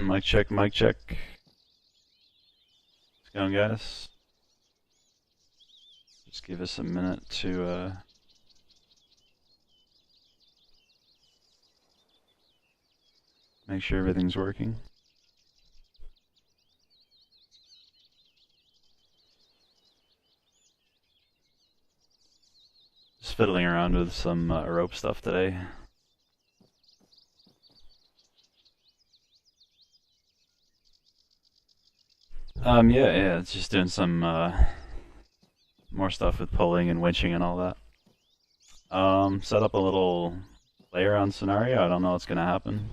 Mic check, mic check. How's it going, guys? Just give us a minute to make sure everything's working. Just fiddling around with some rope stuff today. Yeah, it's just doing some more stuff with pulling and winching and all that. Set up a little play-around scenario. I don't know what's gonna happen.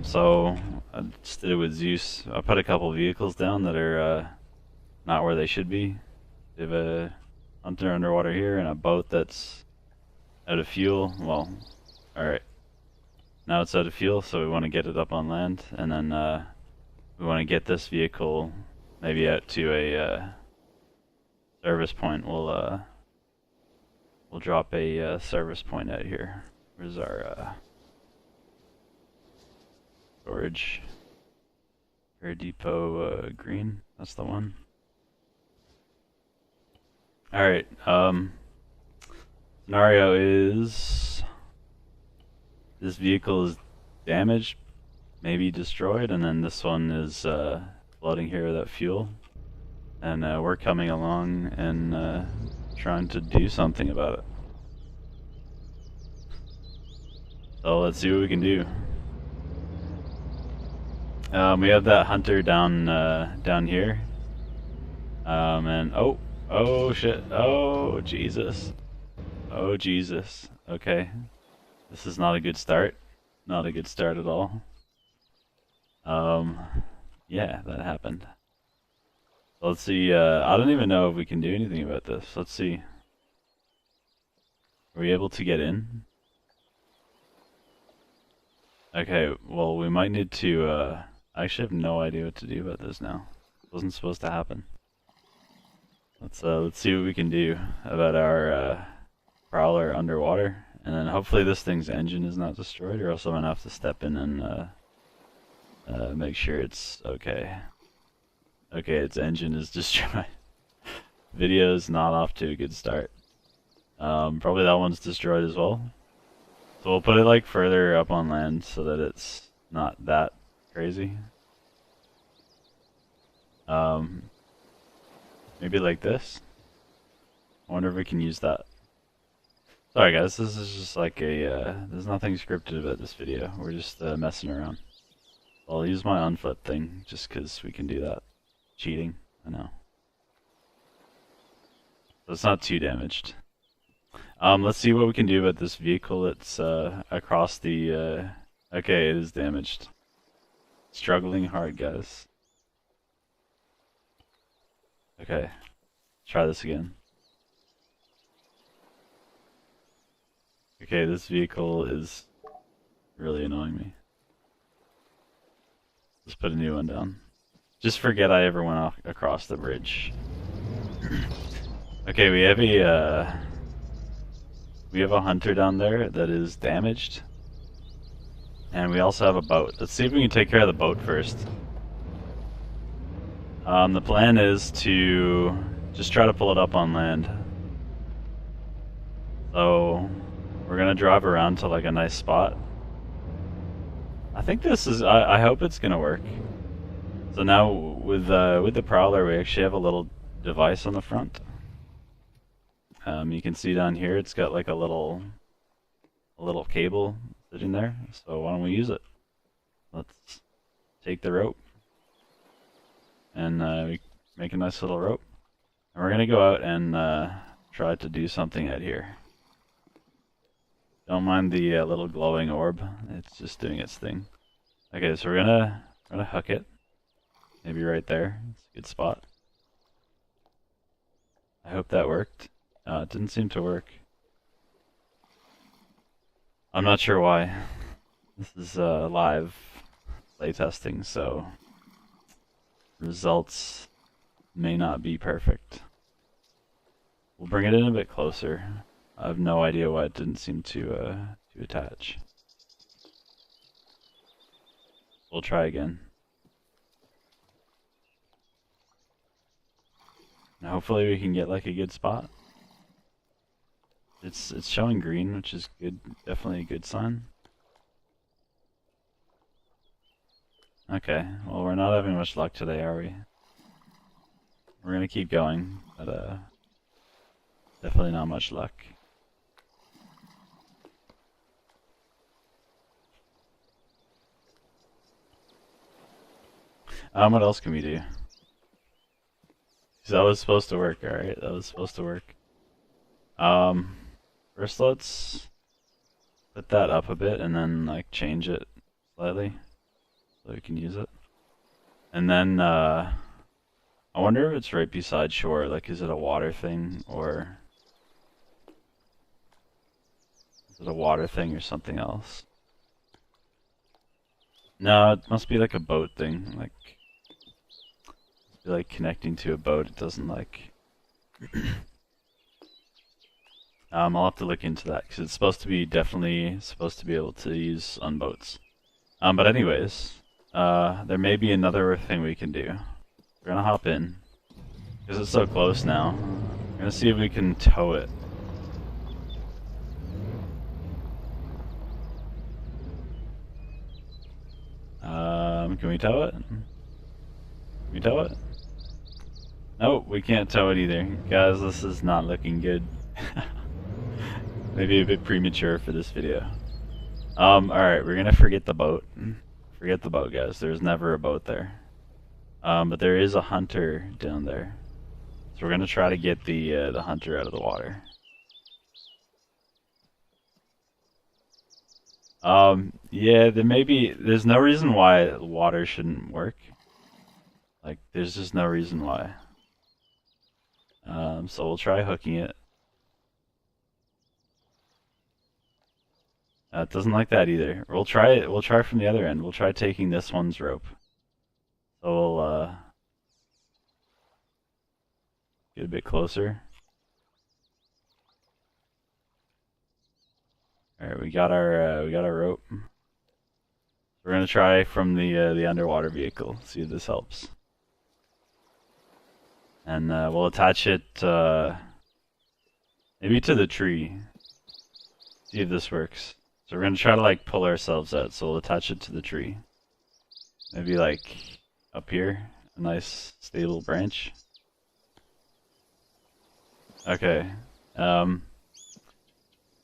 So I just did it with Zeus. I put a couple vehicles down that are not where they should be. We have a hunter underwater here and a boat that's out of fuel. Well, alright. Now it's out of fuel, so we want to get it up on land, and then we want to get this vehicle maybe out to a service point. We'll drop a service point out here. Where's our storage? Air depot green. That's the one. Alright, scenario is this vehicle is damaged, maybe destroyed, and then this one is floating here without fuel. And we're coming along and trying to do something about it. So let's see what we can do. We have that hunter down down here. And oh shit, oh Jesus. Oh Jesus. Okay. This is not a good start. Not a good start at all. Yeah, that happened. So let's see, I don't even know if we can do anything about this. Let's see. Are we able to get in? Okay, well we might need to, I actually have no idea what to do about this now. It wasn't supposed to happen. Let's see what we can do about our, prowler underwater. And then hopefully this thing's engine is not destroyed, or else I'm gonna have to step in and, make sure it's okay. Okay, its engine is destroyed. Video's not off to a good start. Probably that one's destroyed as well. So we'll put it like further up on land so that it's not that crazy. Maybe like this. I wonder if we can use that. Sorry guys, this is just like a, there's nothing scripted about this video. We're just messing around. I'll use my unflip thing just because we can do that. Cheating, I know. So it's not too damaged. Let's see what we can do about this vehicle that's across the... okay, it is damaged. Struggling hard, guys. Okay, try this again. Okay, this vehicle is really annoying me. Let's put a new one down. Just forget I ever went across the bridge. Okay, we have a hunter down there that is damaged. And we also have a boat. Let's see if we can take care of the boat first. The plan is to just try to pull it up on land. So we're gonna drive around to like a nice spot. I think this is, I hope it's gonna work. So now with the prowler we actually have a little device on the front. You can see down here it's got like a little cable sitting there. So why don't we use it? Let's take the rope and we make a nice little rope. And we're gonna go out and try to do something out here. Don't mind the little glowing orb. It's just doing its thing. Okay, so we're gonna hook it. Maybe right there. It's a good spot. I hope that worked. It didn't seem to work. I'm not sure why. This is live playtesting, so results may not be perfect. We'll bring it in a bit closer. I have no idea why it didn't seem to attach. We'll try again. And hopefully we can get like a good spot. It's showing green, which is good, definitely a good sign. Okay, well we're not having much luck today, are we? We're gonna keep going, but definitely not much luck. What else can we do? That was supposed to work, alright, that was supposed to work. First let's put that up a bit and then like change it slightly so we can use it. And then I wonder if it's right beside shore, like is it a water thing or is it a water thing or something else? No, it must be like a boat thing, like connecting to a boat. It doesn't like I'll have to look into that because it's supposed to be definitely supposed to be able to use on boats. But anyways, there may be another thing we can do. We're gonna hop in because it's so close now. We're gonna see if we can tow it. Can we tow it? Can we tow it? Nope, we can't tow it either. Guys, this is not looking good. Maybe a bit premature for this video. Alright, we're gonna forget the boat. Forget the boat, guys. There's never a boat there. But there is a hunter down there. So we're gonna try to get the hunter out of the water. Yeah, there's no reason why water shouldn't work. Like, there's just no reason why. So we'll try hooking it. It doesn't like that either. We'll try from the other end. We'll try taking this one's rope. So we'll get a bit closer. Alright, we got our rope. We're gonna try from the underwater vehicle, see if this helps. And we'll attach it maybe to the tree. See if this works. So we're gonna try to like pull ourselves out, so we'll attach it to the tree. Maybe like up here, a nice stable branch. Okay. So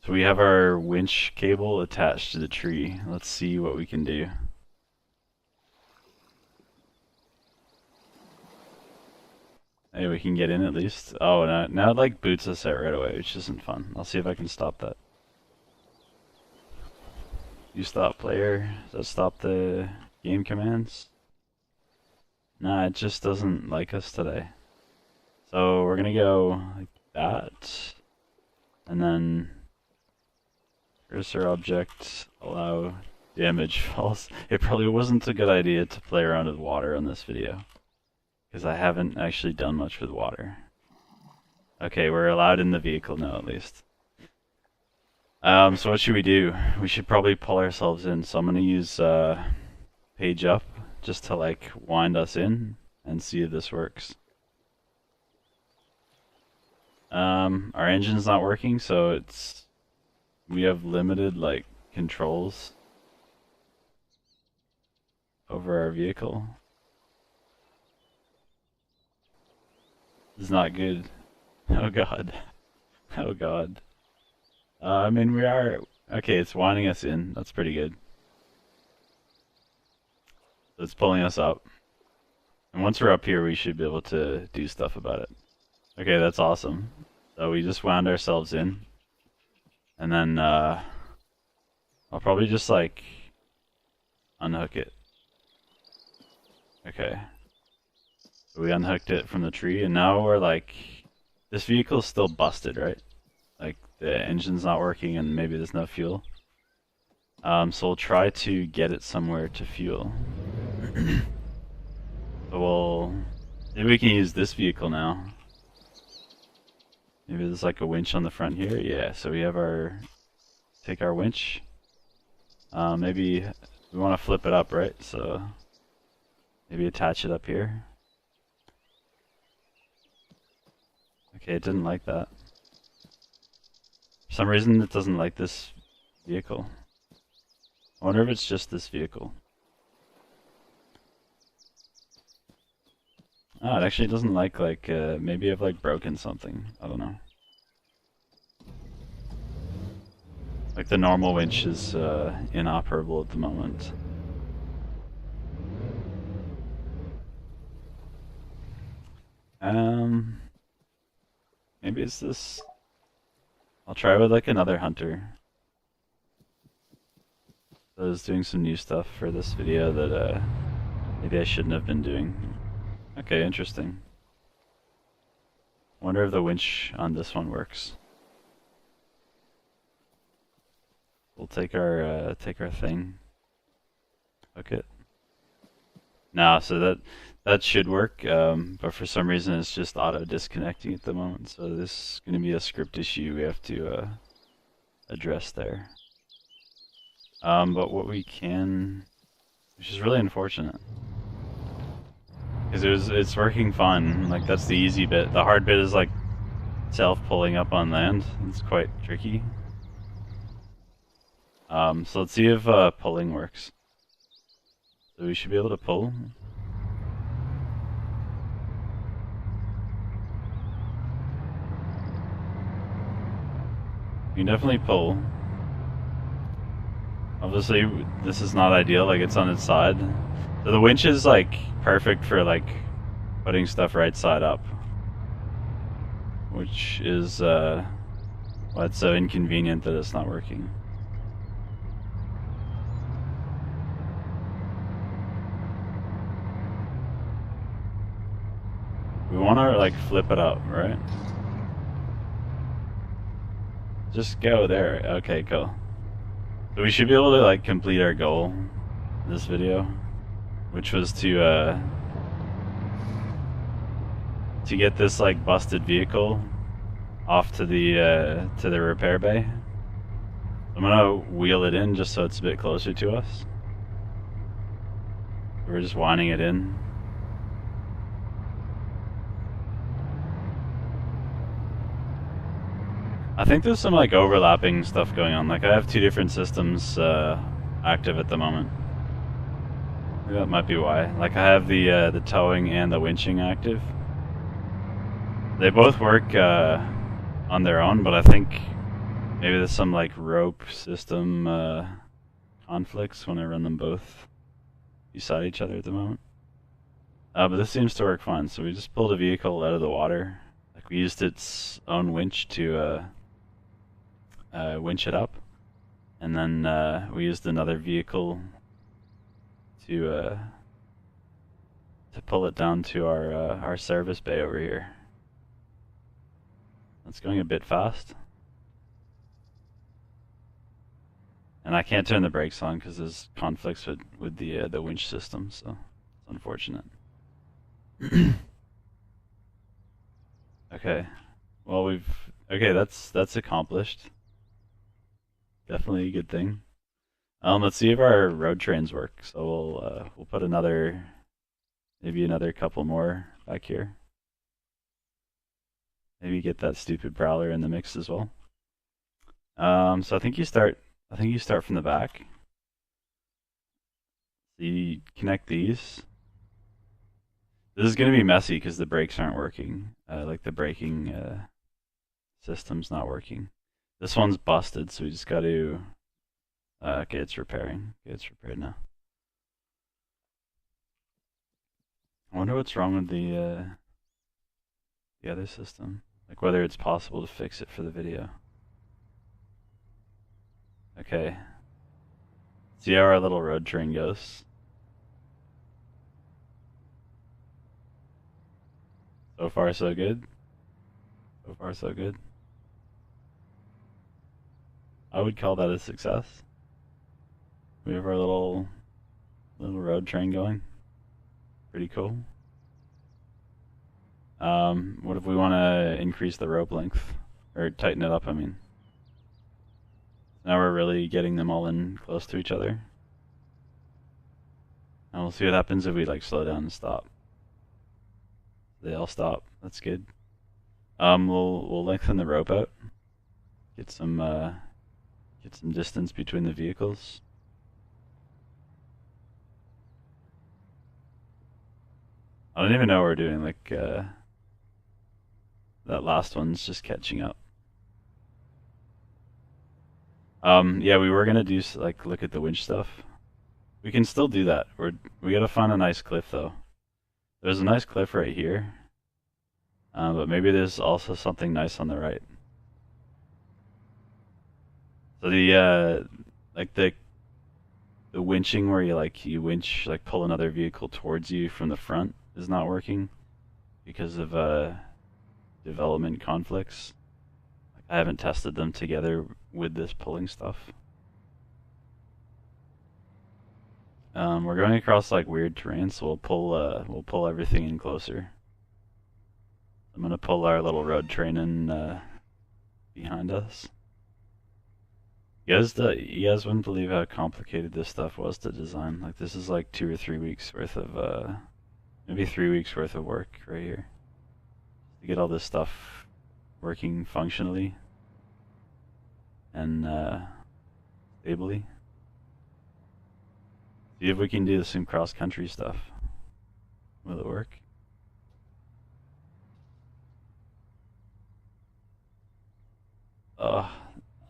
we have our winch cable attached to the tree. Let's see what we can do. Maybe we can get in at least. Oh, now it like boots us out right away, which isn't fun. I'll see if I can stop that. You stop player. Does that stop the game commands? Nah, it just doesn't like us today. So we're gonna go like that. And then cursor object, allow damage false. It probably wasn't a good idea to play around with water on this video, because I haven't actually done much with water. Okay, we're allowed in the vehicle now at least. So what should we do? We should probably pull ourselves in. So I'm gonna use page up just to like wind us in and see if this works. Our engine's not working, so we have limited like controls over our vehicle. This is not good. Oh god. Oh god. I mean, we are... Okay, it's winding us in. That's pretty good. It's pulling us up. And once we're up here, we should be able to do stuff about it. Okay, that's awesome. So we just wound ourselves in. And then, I'll probably just, like, unhook it. Okay. So we unhooked it from the tree, and now we're, like... This vehicle's still busted, right? Like, the engine's not working and maybe there's no fuel. So we'll try to get it somewhere to fuel. So maybe we can use this vehicle now. Maybe there's like a winch on the front here. Yeah, so we have take our winch. Maybe we want to flip it up, right? So maybe attach it up here. Okay, it didn't like that. For some reason it doesn't like this vehicle. I wonder if it's just this vehicle. Oh, it actually doesn't like maybe I've like broken something. I don't know. Like the normal winch is inoperable at the moment. Maybe it's this. I'll try with like another hunter. I was doing some new stuff for this video that maybe I shouldn't have been doing. Okay, interesting. Wonder if the winch on this one works. We'll take our thing. Hook it. No, so that should work, but for some reason it's just auto disconnecting at the moment. So this is going to be a script issue we have to address there. But what we can, which is really unfortunate, because it's working fine. Like that's the easy bit. The hard bit is like self pulling up on land. It's quite tricky. So let's see if pulling works. So we should be able to pull. You can definitely pull. Obviously, this is not ideal, like it's on its side. So the winch is like perfect for like putting stuff right side up. Which is why it's so inconvenient that it's not working. We want to like flip it up, right? Just go there. Okay, cool. So we should be able to like complete our goal in this video, which was to get this like busted vehicle off to the repair bay. I'm gonna wheel it in just so it's a bit closer to us. We're just winding it in. I think there's some like overlapping stuff going on. Like I have two different systems active at the moment. That might be why. Like I have the towing and the winching active. They both work on their own, but I think maybe there's some like rope system conflicts when I run them both beside each other at the moment. But this seems to work fine. So we just pulled a vehicle out of the water. Like we used its own winch to winch it up, and then we used another vehicle to pull it down to our service bay over here. It's going a bit fast, and I can't turn the brakes on because there's conflicts with the winch system, so it's unfortunate. Okay, well that's accomplished. Definitely a good thing. Let's see if our road trains work. So we'll put maybe another couple more back here. Maybe get that stupid prowler in the mix as well. So I think you start from the back. So you connect these. This is going to be messy because the brakes aren't working. Like the braking system's not working. This one's busted, so we just got to. Okay, it's repairing. Okay, it's repaired now. I wonder what's wrong with the other system. Like whether it's possible to fix it for the video. Okay. See how our little road train goes. So far, so good. So far, so good. I would call that a success. We have our little road train going. Pretty cool. What if we want to increase the rope length? Or tighten it up, I mean. Now we're really getting them all in close to each other. And we'll see what happens if we like slow down and stop. They all stop. That's good. We'll lengthen the rope out. Get some distance between the vehicles. I don't even know what we're doing. Like that last one's just catching up. Yeah, we were gonna do like look at the winch stuff. We can still do that. We gotta find a nice cliff though. There's a nice cliff right here, but maybe there's also something nice on the right. So the like the winching where you winch like pull another vehicle towards you from the front is not working because of development conflicts. I haven't tested them together with this pulling stuff. We're going across like weird terrain, so we'll pull everything in closer. I'm gonna pull our little road train in behind us. You guys wouldn't believe how complicated this stuff was to design. Like this is like 2 or 3 weeks worth of maybe 3 weeks worth of work right here to get all this stuff working functionally and stably. See if we can do some cross-country stuff. Will it work?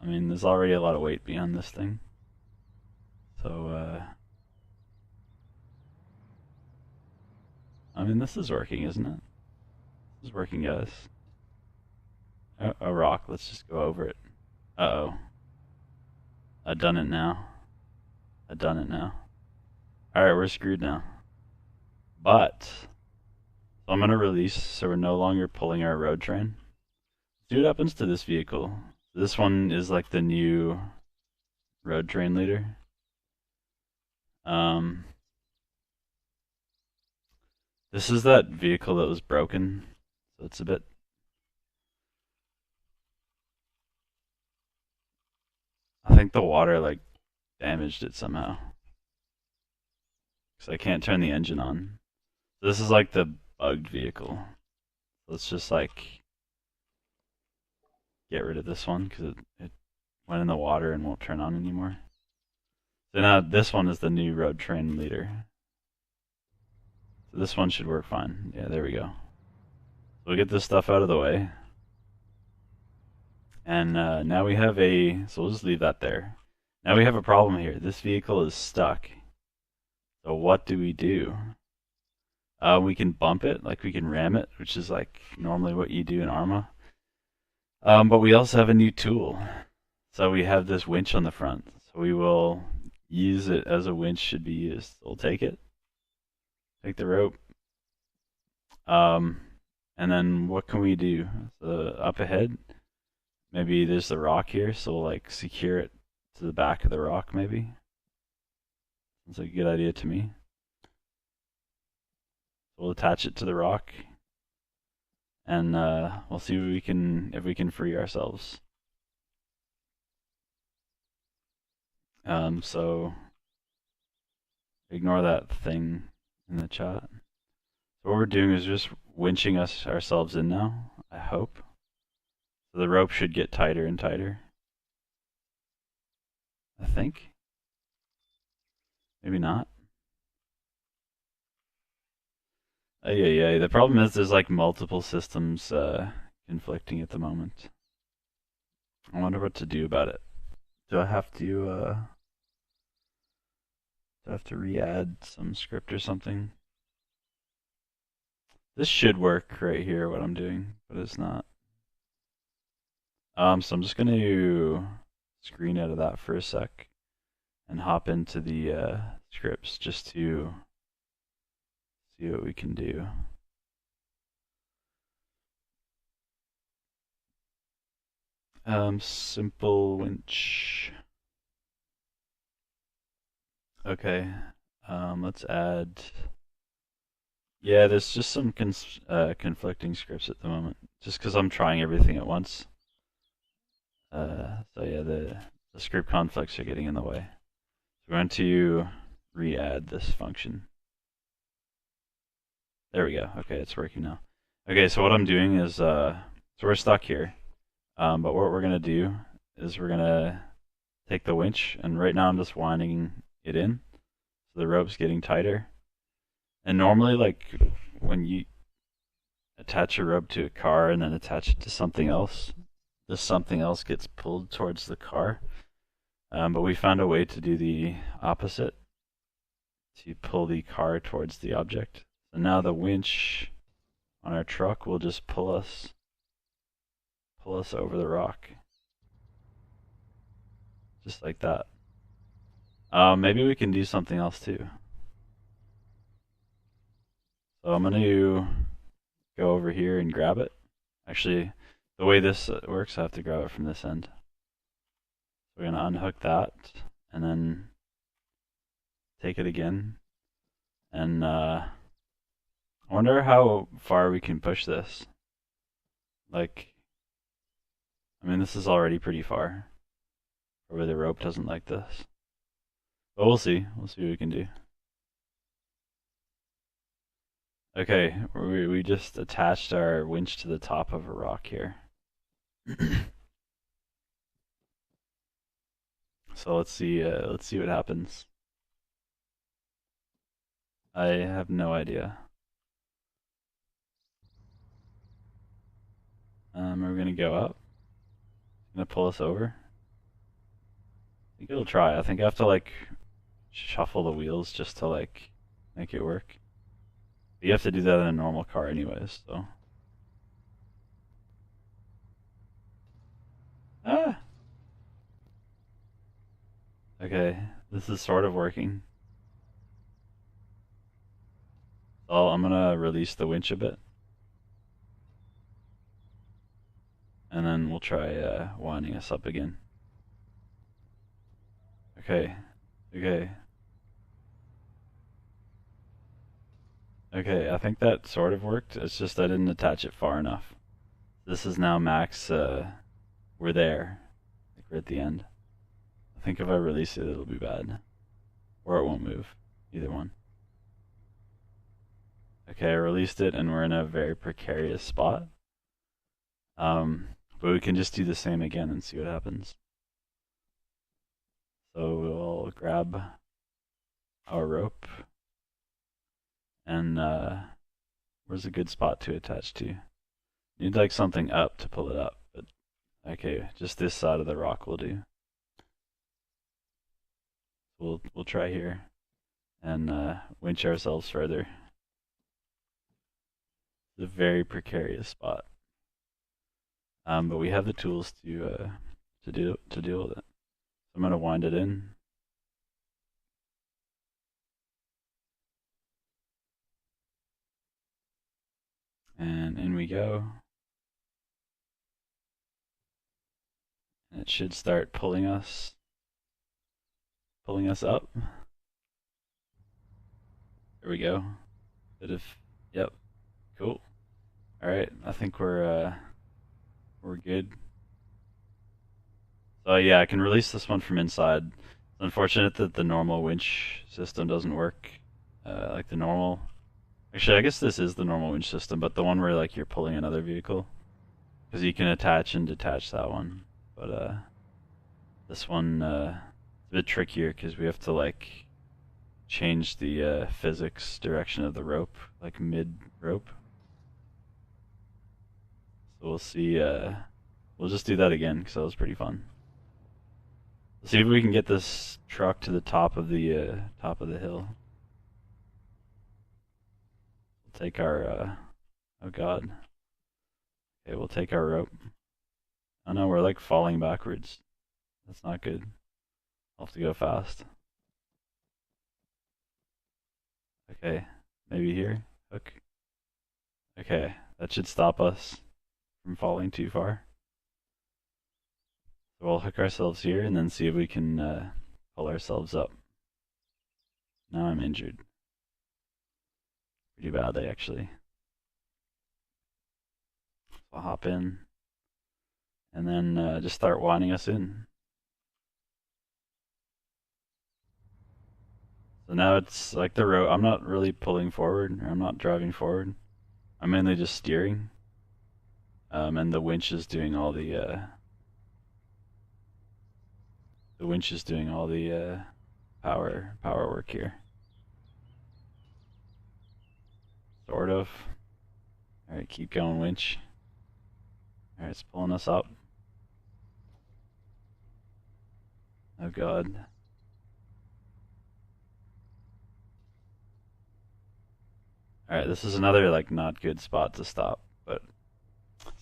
I mean, there's already a lot of weight behind this thing. So, I mean, this is working, isn't it? This is working, guys. A rock, let's just go over it. Uh-oh. I've done it now. I've done it now. Alright, we're screwed now. But, so I'm going to release so we're no longer pulling our road train. See what happens to this vehicle. This one is like the new road train leader. This is that vehicle that was broken, so it's a bit... I think the water like damaged it somehow. Because I can't turn the engine on. This is like the bugged vehicle. Let's just like get rid of this one because it went in the water and won't turn on anymore. So now this one is the new road train leader. So this one should work fine. Yeah, there we go. So we'll get this stuff out of the way. And now we have so we'll just leave that there. Now we have a problem here. This vehicle is stuck. So what do? We can bump it, like we can ram it, which is like normally what you do in Arma. But we also have a new tool. So we have this winch on the front. So we will use it as a winch should be used. We'll take it. Take the rope. And then what can we do? So up ahead, maybe there's the rock here, so we'll like secure it to the back of the rock maybe. That's a good idea to me. We'll attach it to the rock, and we'll see if we can free ourselves. So ignore that thing in the chat. So what we're doing is just winching ourselves in now, I hope. So the rope should get tighter and tighter. I think. Maybe not. Yeah. The problem is there's like multiple systems conflicting at the moment. I wonder what to do about it. Do I have to re-add some script or something? This should work right here, what I'm doing, but it's not. So I'm just gonna screen out of that for a sec and hop into the scripts just to see what we can do. Simple winch. Okay, let's add. Yeah, there's just some conflicting scripts at the moment, just because I'm trying everything at once. So yeah, the script conflicts are getting in the way. So we're going to re-add this function. There we go. Okay, it's working now. Okay, so what I'm doing is, so we're stuck here. But what we're gonna do is we're gonna take the winch, and right now I'm just winding it in, so the rope's getting tighter. And normally, like when you attach a rope to a car and then attach it to something else, this something else gets pulled towards the car. But we found a way to do the opposite, to pull the car towards the object. So now the winch on our truck will just pull us over the rock, just like that. Maybe we can do something else too. So I'm gonna go over here and grab it. Actually, the way this works, I have to grab it from this end. We're gonna unhook that and then take it again. And I wonder how far we can push this. Like, I mean, this is already pretty far. Probably the rope doesn't like this. But we'll see. We'll see what we can do. Okay, we just attached our winch to the top of a rock here. So let's see what happens. I have no idea. We're gonna go up. It's gonna pull us over. I think it'll try. I think I have to like shuffle the wheels just to like make it work. But you have to do that in a normal car anyways, so. Ah! Okay, this is sort of working. So I'm gonna release the winch a bit. And then we'll try winding us up again. Okay, okay. Okay, I think that sort of worked. It's just I didn't attach it far enough. This is now max, we're there. Like we're at the end. I think if I release it, it'll be bad. Or it won't move. Either one. Okay, I released it and we're in a very precarious spot. But we can just do the same again and see what happens. So we'll grab our rope. And where's a good spot to attach to? Need like something up to pull it up, but okay, just this side of the rock will do. We'll try here and winch ourselves further. It's a very precarious spot, but we have the tools to deal with it. So I'm gonna wind it in. And in we go. And it should start pulling us up. There we go. Yep. Cool. All right, I think we're good. So yeah, I can release this one from inside. It's unfortunate that the normal winch system doesn't work like the normal. Actually, I guess this is the normal winch system, but the one where like you're pulling another vehicle, because you can attach and detach that one. But this one it's a bit trickier because we have to like change the physics direction of the rope, like mid rope. So we'll see. We'll just do that again because that was pretty fun. Let's see if we can get this truck to the top of the hill. We'll take our oh god. Okay, we'll take our rope. Oh no, we're like falling backwards. That's not good. I'll have to go fast. Okay, maybe here. Hook. Okay, that should stop us from falling too far. So we'll hook ourselves here and then see if we can pull ourselves up. Now I'm injured. Pretty badly, actually. So I'll hop in and then just start winding us in. So now it's like the road. I'm not really pulling forward, or I'm not driving forward. I'm mainly just steering. And the winch is doing all the power work here. Sort of. All right, keep going, winch. All right, it's pulling us up. Oh God. All right, this is another like not good spot to stop, but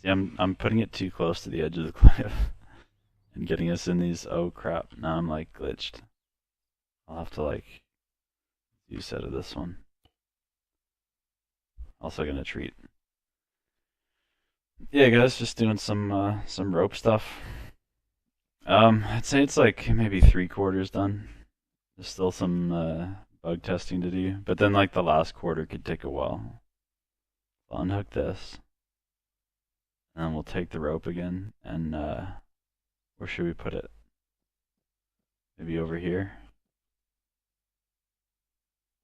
see, I'm putting it too close to the edge of the cliff and getting us in these. Oh crap! Now I'm like glitched. I'll have to like use out of this one. Also gonna treat. Yeah, guys, just doing some rope stuff. I'd say it's like maybe 3/4 done. There's still some bug testing to do, but then like the last quarter could take a while. I'll unhook this, and then we'll take the rope again, and where should we put it? Maybe over here.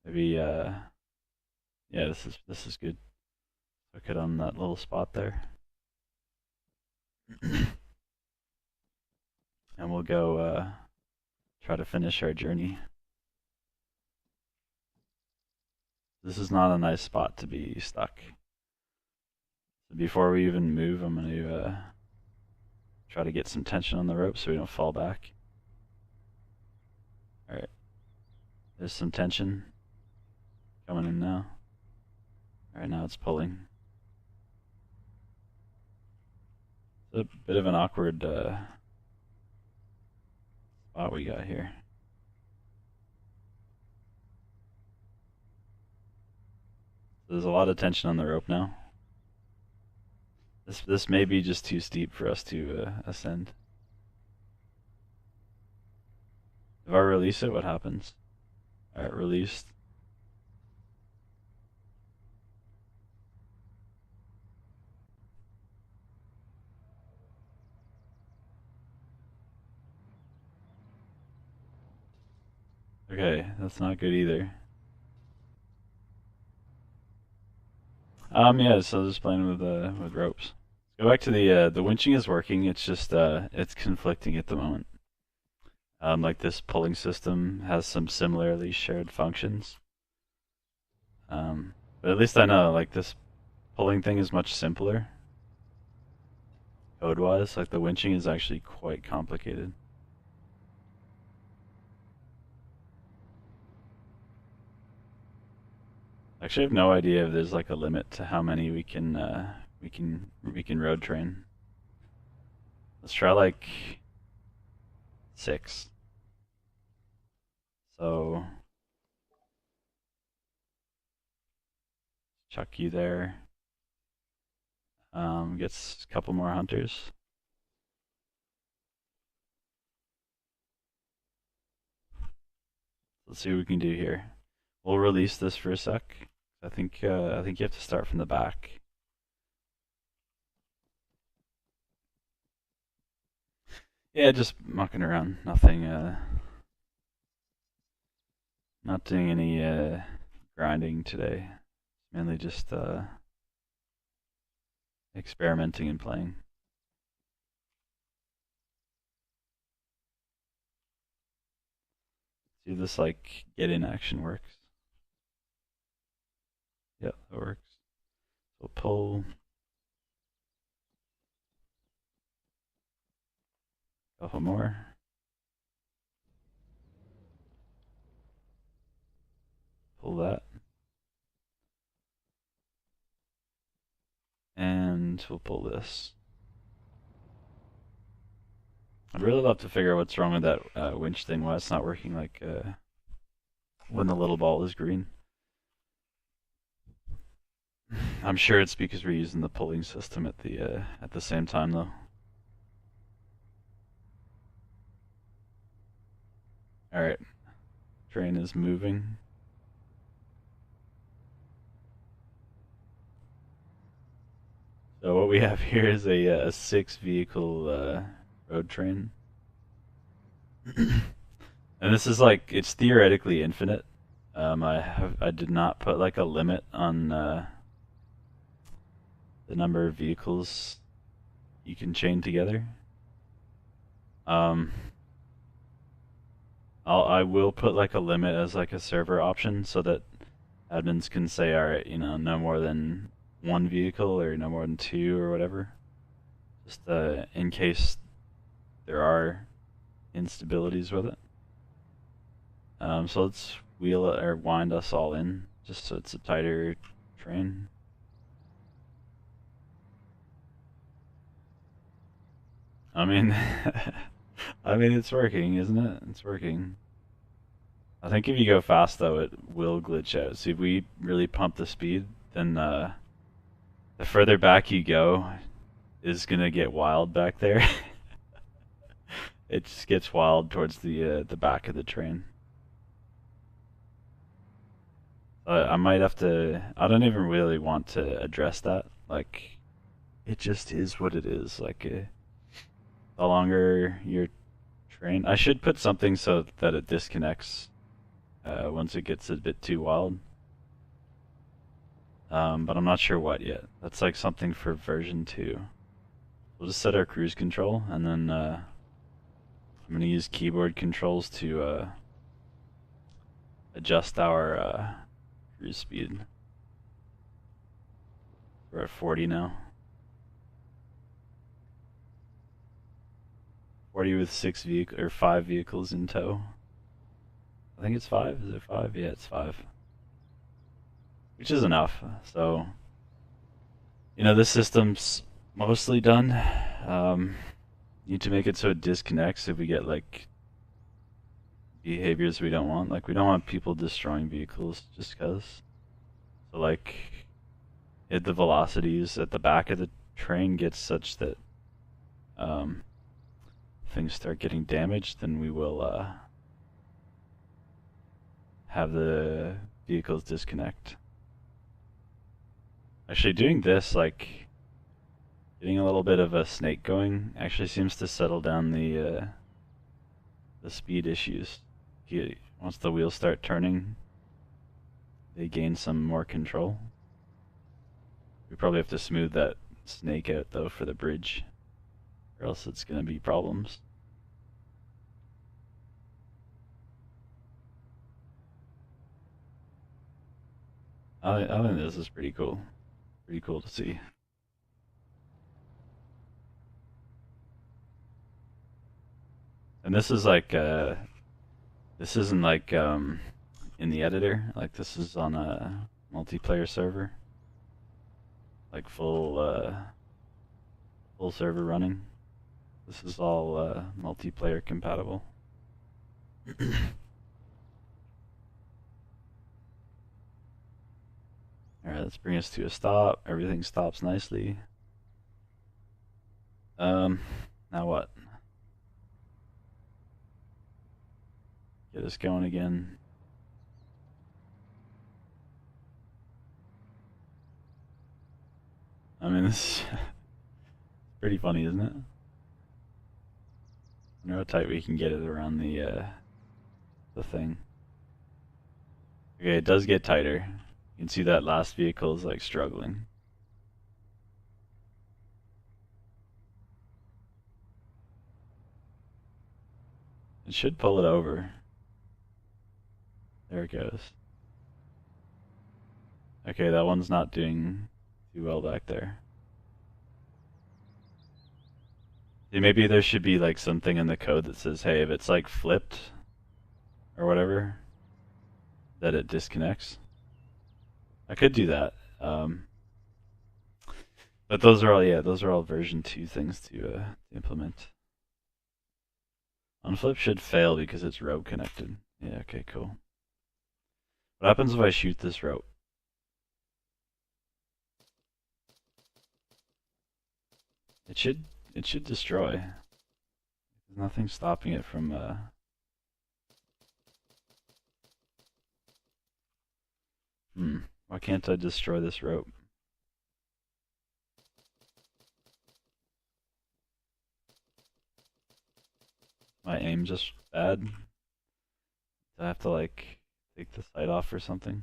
Maybe yeah, this is good. Hook it on that little spot there. And we'll go try to finish our journey. This is not a nice spot to be stuck. So before we even move, I'm going to try to get some tension on the rope so we don't fall back. Alright, there's some tension coming in now. Alright, now it's pulling. It's a bit of an awkward spot we got here. There's a lot of tension on the rope now. This may be just too steep for us to ascend. If I release it, what happens? Alright, released. Okay, that's not good either. Yeah, so just playing with ropes. Go back to the winching is working. It's just it's conflicting at the moment. Like this pulling system has some similarly shared functions. But at least I know like this pulling thing is much simpler code-wise. Like the winching is actually quite complicated. Actually, I have no idea if there's like a limit to how many we can road train. Let's try like 6. So chuck you there. Gets a couple more hunters. Let's see what we can do here. We'll release this for a sec. I think you have to start from the back. Yeah, just mucking around. Nothing. Not doing any grinding today. Mainly just experimenting and playing. See if this like get in action works. Yeah, that works. So pull. Couple more. Pull that. And we'll pull this. I'd really love to figure out what's wrong with that winch thing, why it's not working like when the little ball is green. I'm sure it's because we're using the pulling system at the same time though. Alright. Train is moving. So what we have here is a 6-vehicle road train. And this is like, it's theoretically infinite. I did not put like a limit on the number of vehicles you can chain together. Um, I will put like a limit as like a server option so that admins can say, all right, no more than one vehicle or no more than two or whatever, just in case there are instabilities with it. So let's wheel it or wind us all in just so it's a tighter train. I mean, I mean it's working, isn't it? It's working. I think if you go fast though, it will glitch out. So if we really pump the speed, then the further back you go is gonna get wild back there. It just gets wild towards the back of the train. I might have to. I don't even really want to address that. Like, it just is what it is. Like, the longer your train, I should put something so that it disconnects once it gets a bit too wild. But I'm not sure what yet. That's like something for version 2. We'll just set our cruise control, and then I'm going to use keyboard controls to adjust our cruise speed. We're at 40 now. 40 with 5 vehicles in tow. I think it's 5. Is it 5? Yeah, it's 5. Which is enough. So, this system's mostly done. Need to make it so it disconnects if we get like behaviors we don't want. Like, we don't want people destroying vehicles just because. So like, if the velocities at the back of the train gets such that things start getting damaged, then we will have the vehicles disconnect. Actually, doing this, like getting a little bit of a snake going, actually seems to settle down the speed issues. Once the wheels start turning, they gain some more control. We probably have to smooth that snake out though for the bridge, or else it's gonna be problems. I think this is pretty cool. Pretty cool to see. And this is like this isn't like in the editor. Like, this is on a multiplayer server. Like full server running. This is all multiplayer compatible. Alright, let's bring us to a stop. Everything stops nicely. Now what? Get us going again. I mean, this is pretty funny, isn't it? I wonder how tight we can get it around the thing. Okay, it does get tighter. You can see that last vehicle is like struggling. It should pull it over. There it goes. Okay, that one's not doing too well back there. See, maybe there should be like something in the code that says, hey, if it's like flipped or whatever, that it disconnects. I could do that. But those are all version 2 things to implement. Unflip should fail because it's rope connected. Yeah, okay, cool. What happens if I shoot this rope? It should destroy. There's nothing stopping it from why can't I destroy this rope? My aim just bad. I have to like take the site off or something.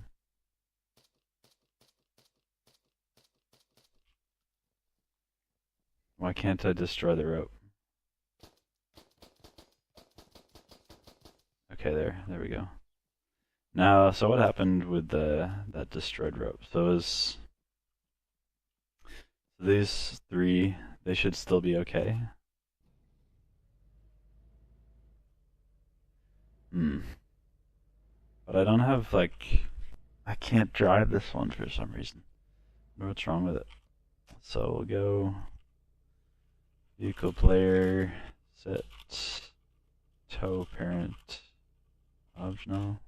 Why can't I destroy the rope? Okay, there we go. Now, so what happened with that destroyed rope? So these three, they should still be okay. But I don't have, like, I can't drive this one for some reason. I don't know what's wrong with it. So we'll go vehicle player, set tow parent optional.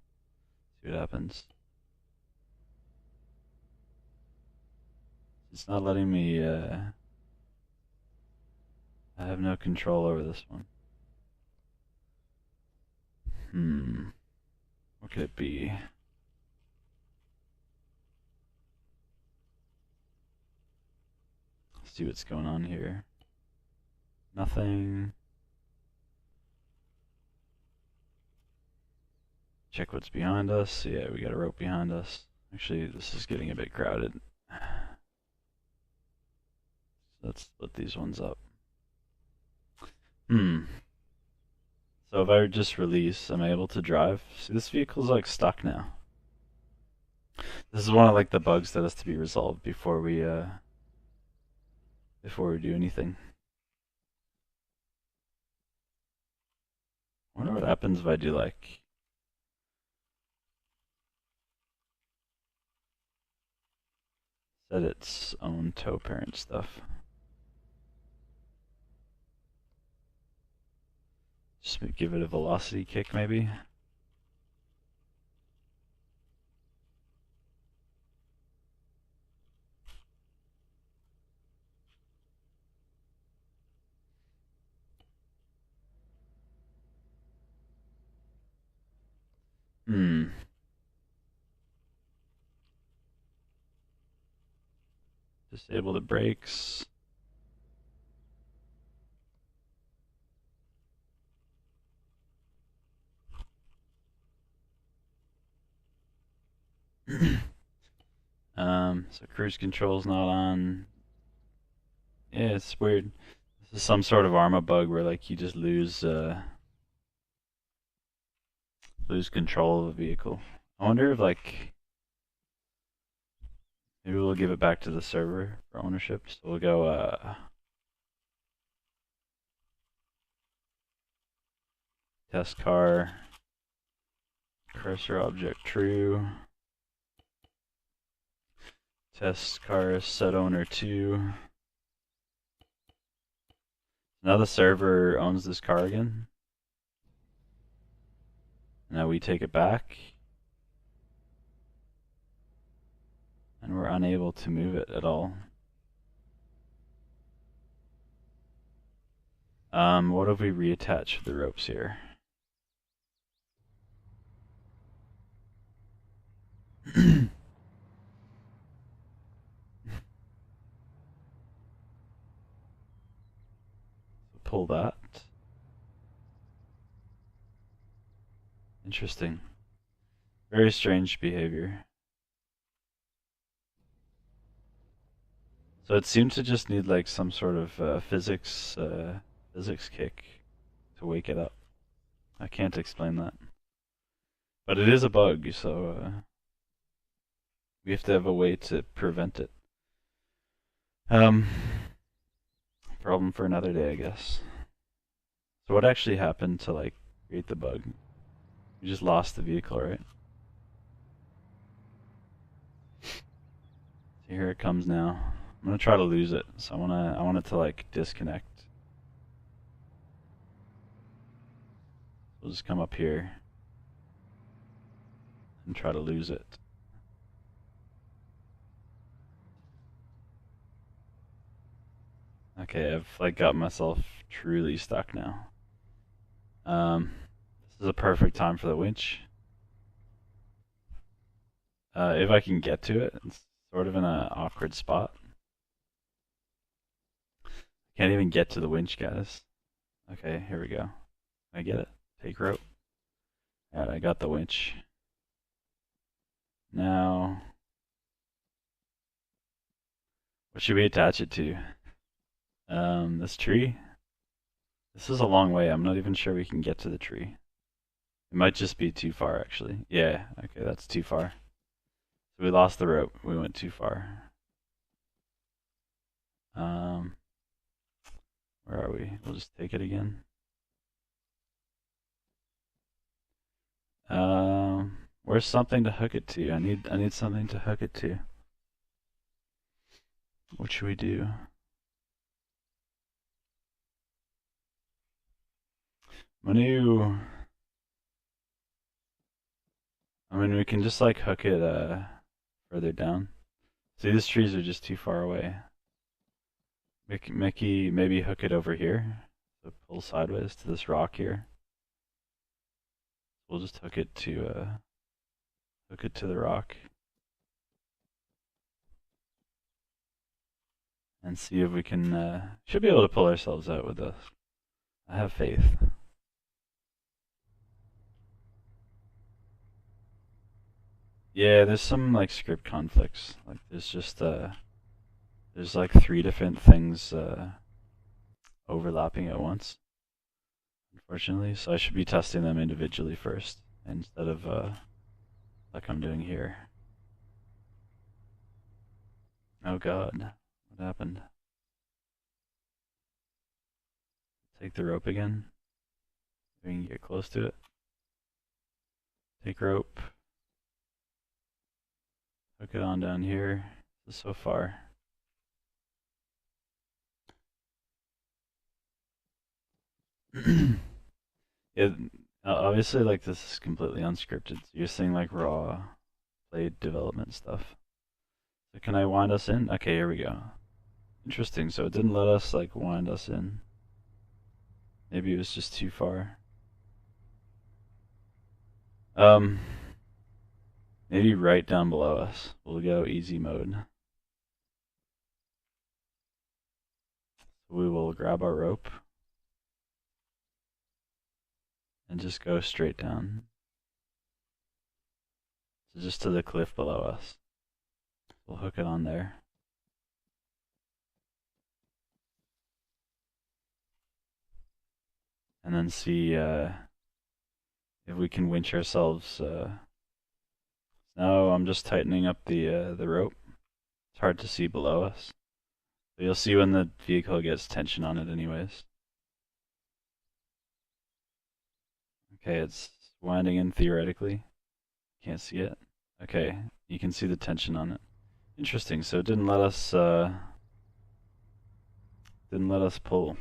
See what happens. It's not letting me, I have no control over this one. What could it be? Let's see what's going on here. Nothing. Check what's behind us. Yeah, we got a rope behind us. Actually, this is getting a bit crowded. Let's split these ones up. So if I just release, am I able to drive? See, this vehicle's like stuck now. This is one of like the bugs that has to be resolved before we do anything. I wonder what happens if I do like set its own tow parent stuff. Just give it a velocity kick, maybe. Disable the brakes. So cruise control's not on. Yeah, it's weird. This is some sort of Arma bug where like you just lose control of a vehicle. I wonder if like maybe we'll give it back to the server for ownership. So we'll go test car, cursor object true. Test car set owner 2. Now the server owns this car again. Now we take it back. And we're unable to move it at all. What if we reattach the ropes here? Pull that. Interesting. Very strange behavior. So it seems to just need like some sort of physics kick to wake it up. I can't explain that. But it is a bug, so we have to have a way to prevent it. Problem for another day, I guess. So what actually happened to like create the bug? We just lost the vehicle, right? So here it comes now. I'm gonna try to lose it. So I want it to like disconnect. We'll just come up here and try to lose it. Okay, I've like got myself truly stuck now. This is a perfect time for the winch. If I can get to it, it's sort of in an awkward spot. Can't even get to the winch, guys. Okay, here we go. I get it. Take rope. Alright, I got the winch. Now, what should we attach it to? This tree? This is a long way. I'm not even sure we can get to the tree. It might just be too far, actually. Yeah, okay, that's too far. So we lost the rope. We went too far. Where are we? We'll just take it again. Where's something to hook it to? I need something to hook it to. What should we do? Manu. I mean, we can just like hook it further down. See, these trees are just too far away. Mickey, maybe hook it over here. So pull sideways to this rock here. We'll just hook it to the rock. And see if we can, should be able to pull ourselves out with this. I have faith. Yeah, there's some like script conflicts. Like there's just there's like 3 different things overlapping at once, unfortunately. So I should be testing them individually first instead of like I'm doing here. Oh god, what happened? Take the rope again. We can get close to it. Take rope. Hook it on down here. This is so far. Yeah, obviously, like this is completely unscripted. So you're seeing like raw played development stuff. So can I wind us in? Okay, here we go. Interesting. So it didn't let us like wind us in. Maybe it was just too far. Maybe right down below us. We'll go easy mode. We will grab our rope and just go straight down. So just to the cliff below us. We'll hook it on there. And then see if we can winch ourselves. Now I'm just tightening up the rope. It's hard to see below us. But you'll see when the vehicle gets tension on it anyways. Okay, it's winding in theoretically. Can't see it. Okay, you can see the tension on it. Interesting, so it didn't let us pull.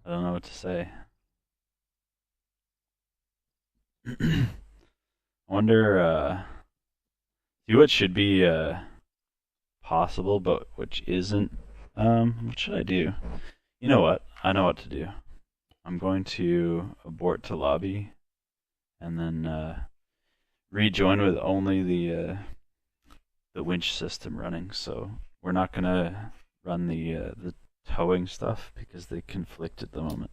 I don't know what to say. I wonder see what should be possible but which isn't. What should I do? You know what? I know what to do. I'm going to abort to lobby and then rejoin with only the winch system running. So we're not gonna run the towing stuff because they conflict at the moment.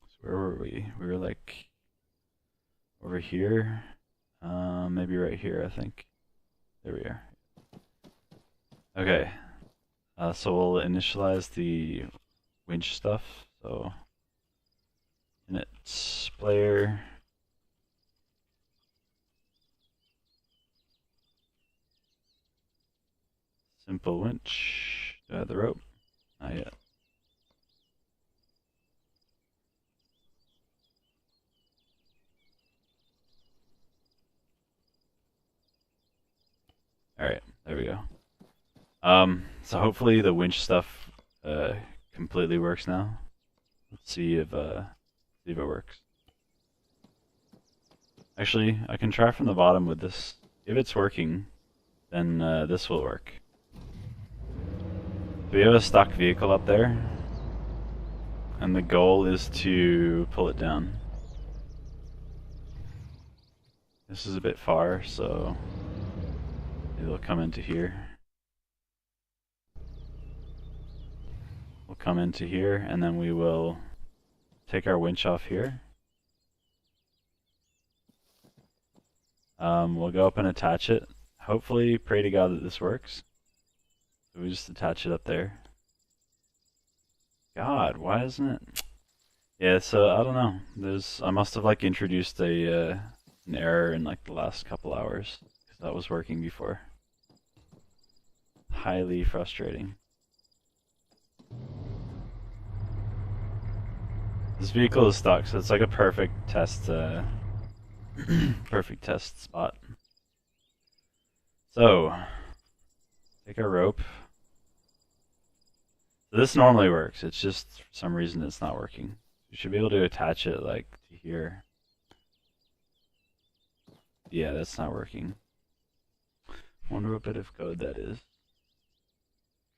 So where were we? We were like over here. Maybe right here, I think. There we are. Okay. So we'll initialize the winch stuff. So init player. Simple winch. Do I have the rope? Not yet. Alright, there we go. So hopefully the winch stuff completely works now. Let's see if it works. Actually, I can try from the bottom with this. If it's working, then this will work. We have a stock vehicle up there, and the goal is to pull it down. This is a bit far, so it'll come into here. We'll come into here, and then we will take our winch off here. We'll go up and attach it. Hopefully, pray to God that this works. So we just attach it up there. God, why isn't it? Yeah, so I don't know. I must have like introduced an error in like the last couple hours, because that was working before. Highly frustrating. This vehicle is stuck, so it's like a perfect test perfect test spot. So take our rope. So this normally works, it's just for some reason it's not working. You should be able to attach it like to here. Yeah, that's not working. Wonder what bit of code that is.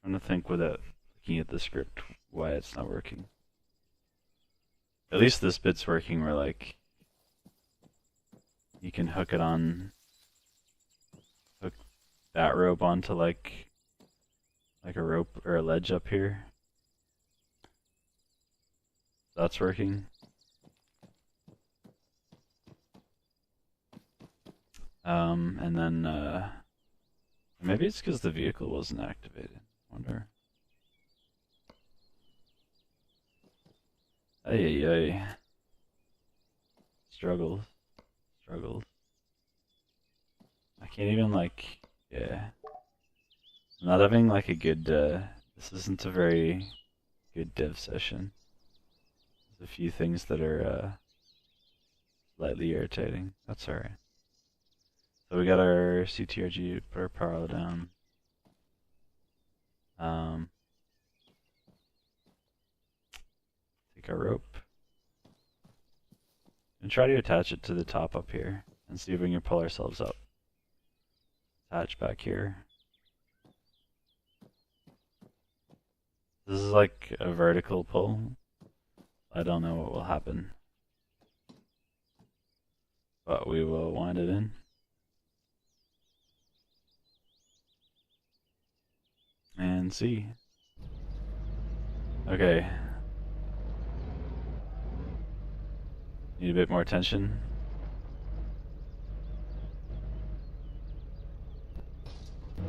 I'm trying to think without looking at the script why it's not working. At least this bit's working where like you can hook it on, hook that rope onto like a rope or a ledge up here. That's working. And then maybe it's because the vehicle wasn't activated. Wonder. Ay ay ay. Struggles. I can't even like, yeah. I'm not having like a good, this isn't a very good dev session. There's a few things that are slightly irritating. That's alright. So we got our CTRG, put our power down. Take our rope. And try to attach it to the top up here and see if we can pull ourselves up. Attach back here. This is like a vertical pull. I don't know what will happen, but we will wind it in. And see. Okay. Need a bit more tension.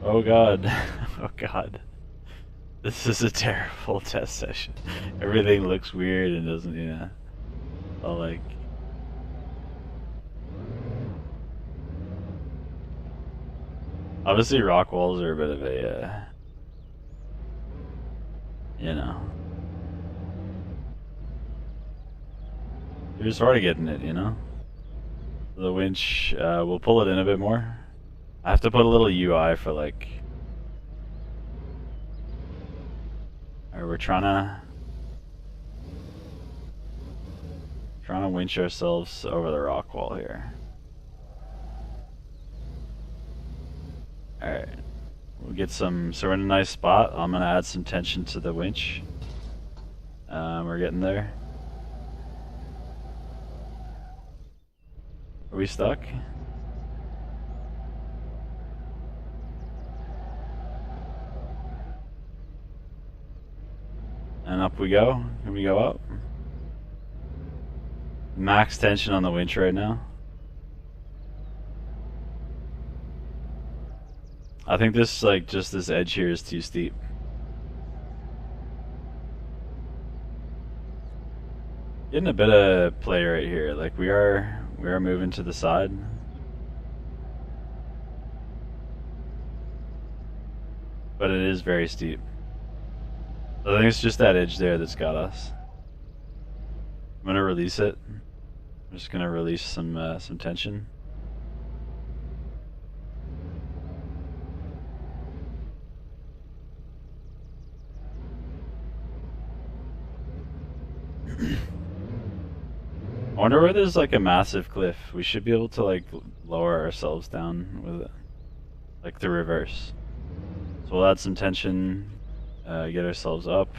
Oh god. Oh god. This is a terrible test session. Everything looks weird and doesn't, you know. All like. Obviously, rock walls are a bit of a, you know. You're sort of getting it, you know. The winch, we'll pull it in a bit more. I have to put a little UI for like. We're trying to winch ourselves over the rock wall here. Alright. We'll get some, so we're in a nice spot. I'm gonna add some tension to the winch. We're getting there. Are we stuck? And up we go. Can we go up? Max tension on the winch right now. I think this, like, just this edge here is too steep. Getting a bit of play right here. Like, we are moving to the side. But it is very steep. I think it's just that edge there that's got us. I'm gonna release it. I'm just gonna release some tension. I wonder where there's like a massive cliff. We should be able to like lower ourselves down with it, like the reverse. So we'll add some tension. Get ourselves up.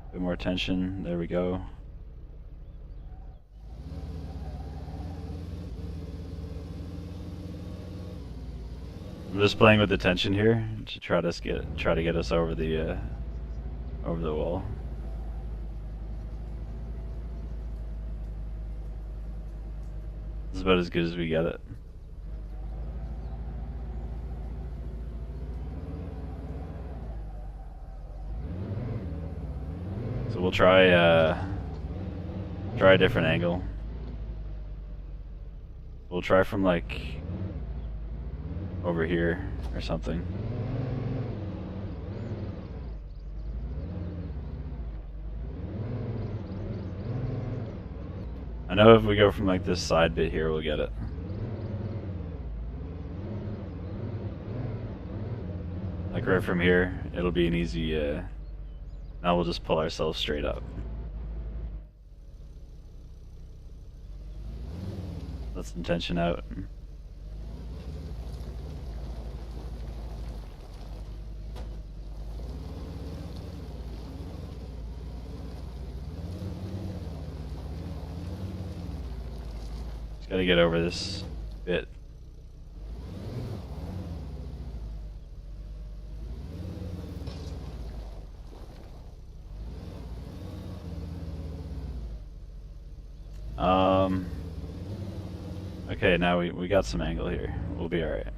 A bit more tension. There we go. I'm just playing with the tension here to try to get us over the wall. This is about as good as we get it. So we'll try a different angle. We'll try from like over here or something. I know if we go from like this side bit here, we'll get it. Like right from here, it'll be an easy, now we'll just pull ourselves straight up. Let some tension out. Just gotta get over this bit. Okay, now we got some angle here. We'll be alright.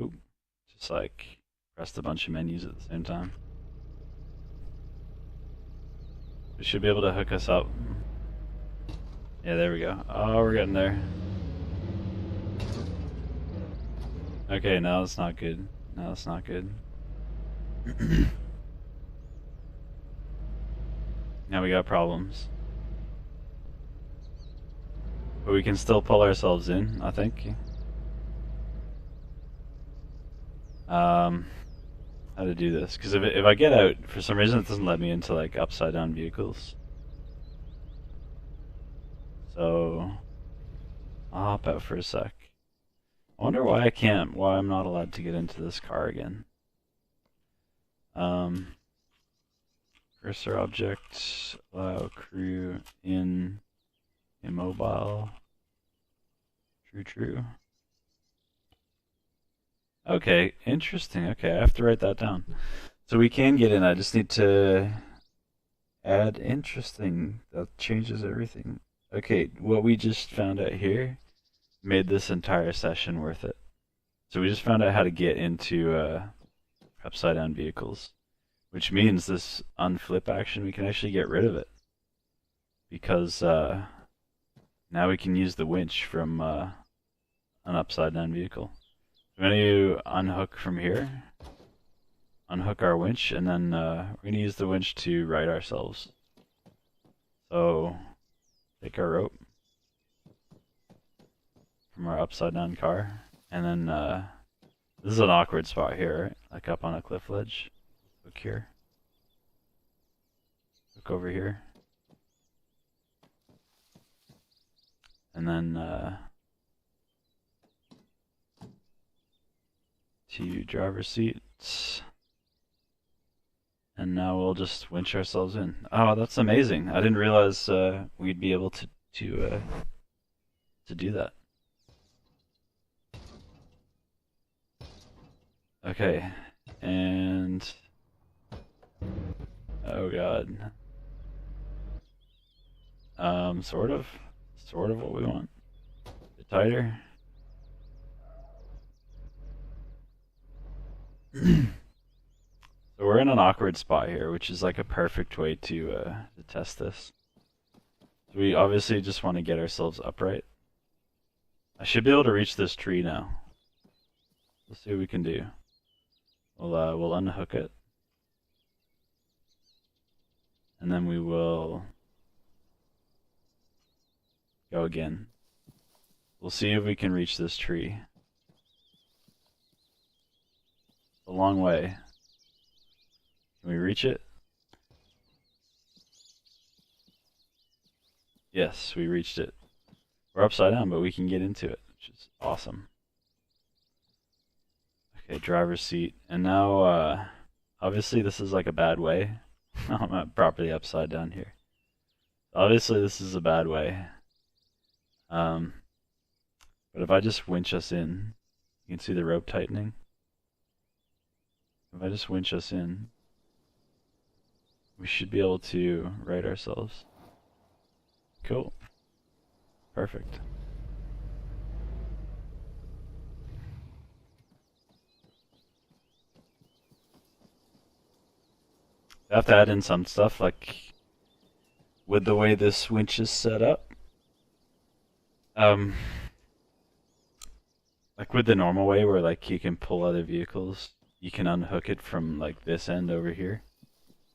Oop. Just like pressed a bunch of menus at the same time. We should be able to hook us up. Yeah, there we go. Oh, we're getting there. Okay, now it's not good. No, that's not good. Now we got problems. But we can still pull ourselves in, I think. How to do this? Because if I get out, for some reason it doesn't let me into like upside down vehicles. So I'll hop out for a sec. I wonder why I can't, why I'm not allowed to get into this car again. Cursor object, allow crew in immobile. True. Okay, interesting. Okay, I have to write that down. So we can get in, I just need to add interesting. That changes everything. Okay, what we just found out here made this entire session worth it. So we just found out how to get into upside down vehicles, which means this unflip action, we can actually get rid of it because now we can use the winch from an upside down vehicle. I'm going to unhook from here, unhook our winch, and then we're going to use the winch to right ourselves. So take our rope from our upside down car, and then this is an awkward spot here, right? Like up on a cliff ledge. Hook here. Hook over here. And then to driver's seat. And now we'll just winch ourselves in. Oh, that's amazing. I didn't realize we'd be able to do that. Okay, and oh god. Sort of what we want. A bit tighter. So we're in an awkward spot here, which is like a perfect way to test this. So we obviously just want to get ourselves upright. I should be able to reach this tree now. Let's see what we can do. We'll unhook it, and then we will go again. We'll see if we can reach this tree. It's a long way. Can we reach it? Yes, we reached it. We're upside down, but we can get into it, which is awesome. Okay, driver's seat. And now obviously this is like a bad way. I'm properly upside down here. Obviously this is a bad way. Um, but if I just winch us in, you can see the rope tightening. If I just winch us in, we should be able to right ourselves. Cool. Perfect. I have to add in some stuff, like with the way this winch is set up. Um, like with the normal way where like you can pull other vehicles, you can unhook it from like this end over here.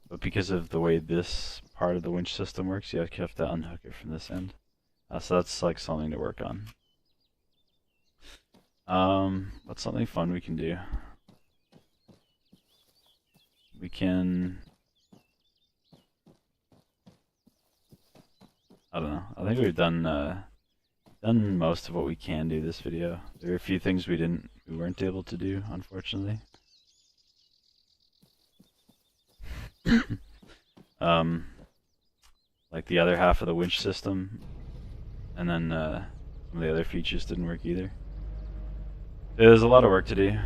But because of the way this part of the winch system works, you have to unhook it from this end. So that's like something to work on. What's something fun we can do? We can... I don't know. I think we've done most of what we can do this video. There are a few things we weren't able to do, unfortunately. Like the other half of the winch system, and then some of the other features didn't work either. There's a lot of work to do,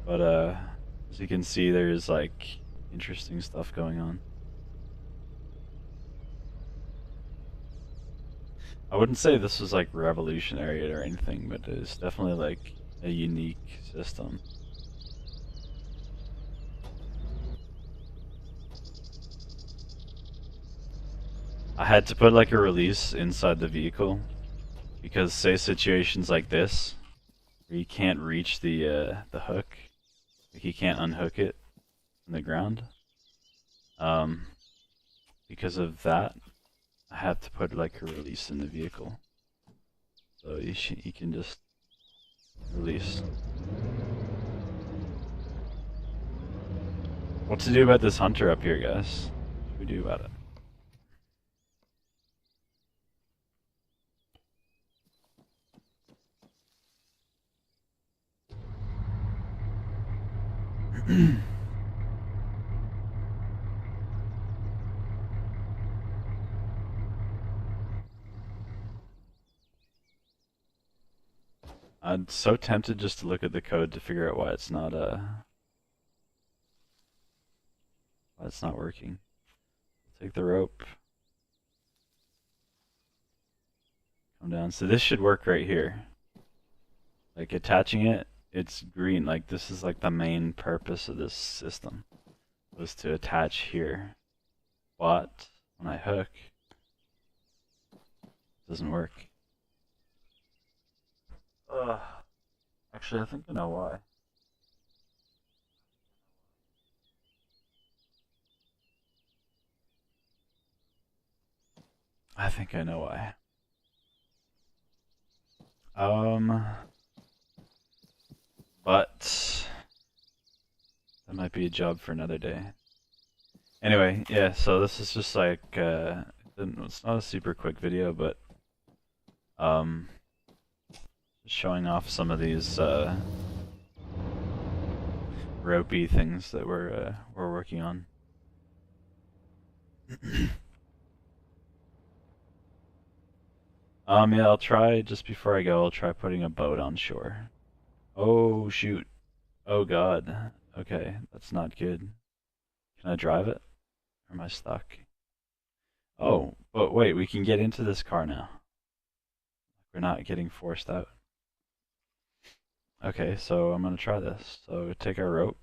but as you can see, there's like interesting stuff going on. I wouldn't say this was like revolutionary or anything, but it's definitely like a unique system. I had to put like a release inside the vehicle because say situations like this where you can't reach the hook, like you can't unhook it from the ground. Because of that, I had to put like a release in the vehicle, so you can just release. What to do about this hunter up here, guys? What do we do about it? I'm so tempted just to look at the code to figure out why it's not working. Take the rope. Come down. So this should work right here. Like attaching it, it's green. Like this is like the main purpose of this system was to attach here. But when I hook, it doesn't work. Actually, I think I know why. I think I know why. But that might be a job for another day. Anyway, yeah, so this is just like, it's not a super quick video, but, showing off some of these, ropey things that we're working on. Yeah, I'll try, just before I go, I'll try putting a boat on shore. Oh, shoot. Oh, God. Okay, that's not good. Can I drive it? Or am I stuck? Oh, but wait, we can get into this car now. We're not getting forced out. Okay, so I'm gonna try this. So take our rope.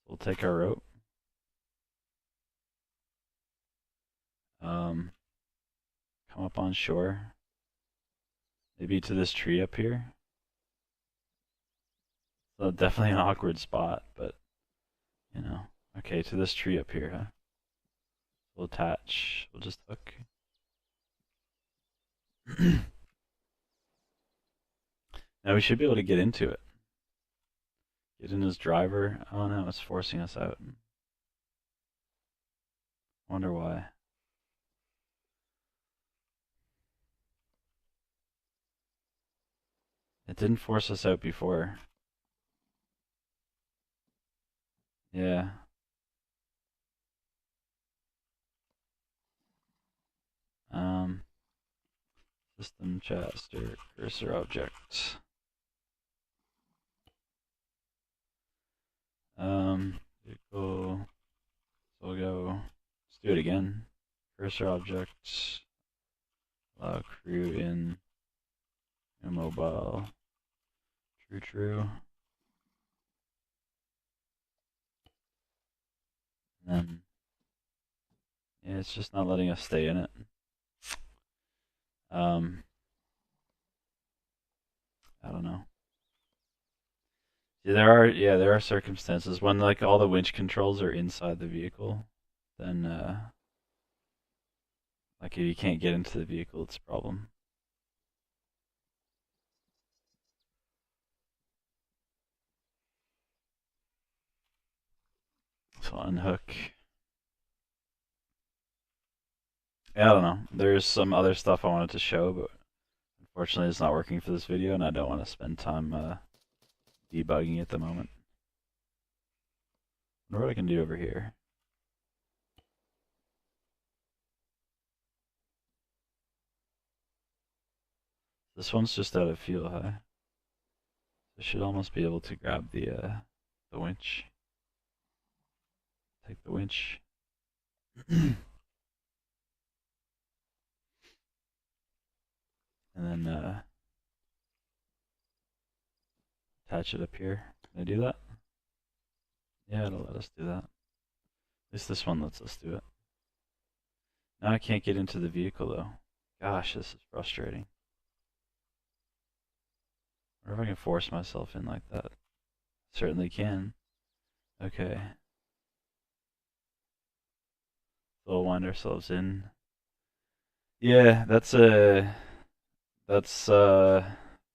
We'll take our rope. Come up on shore. Maybe to this tree up here. So definitely an awkward spot, but you know. Okay, to this tree up here, huh? We'll attach. We'll just hook. Now we should be able to get into it. Get in as driver. Oh no, it's forcing us out. Wonder why. It didn't force us out before. Yeah. Um, system chester cursor object. Vehicle. So we'll go. Let's do it again. Cursor object. Allow crew in immobile. True, true. And then, yeah, it's just not letting us stay in it. I don't know. Yeah, there are circumstances when like all the winch controls are inside the vehicle, then like if you can't get into the vehicle, it's a problem. So unhook. Yeah, I don't know. There's some other stuff I wanted to show, but unfortunately it's not working for this video, and I don't want to spend time debugging at the moment. I wonder what I can do over here. This one's just out of fuel high. I should almost be able to grab the winch. Take the winch. And then attach it up here. Can I do that? Yeah, it'll let us do that. At least this one lets us do it. Now I can't get into the vehicle though. Gosh, this is frustrating. I wonder if I can force myself in like that. Certainly can. Okay. So we'll wind ourselves in. Yeah, that's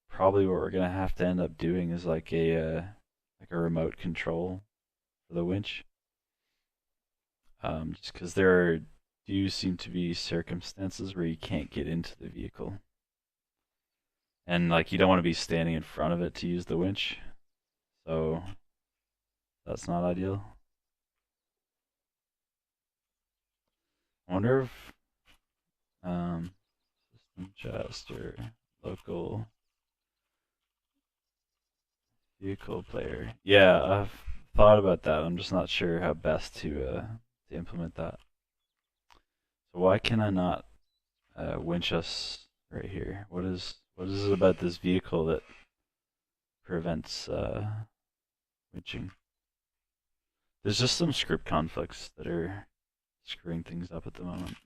probably what we're gonna have to end up doing is like a remote control for the winch. Just because there do seem to be circumstances where you can't get into the vehicle, and like you don't want to be standing in front of it to use the winch, so that's not ideal. I wonder if system chester local vehicle player. Yeah, I've thought about that. I'm just not sure how best to implement that. So why can I not winch us right here? What is it about this vehicle that prevents winching? There's just some script conflicts that are screwing things up at the moment.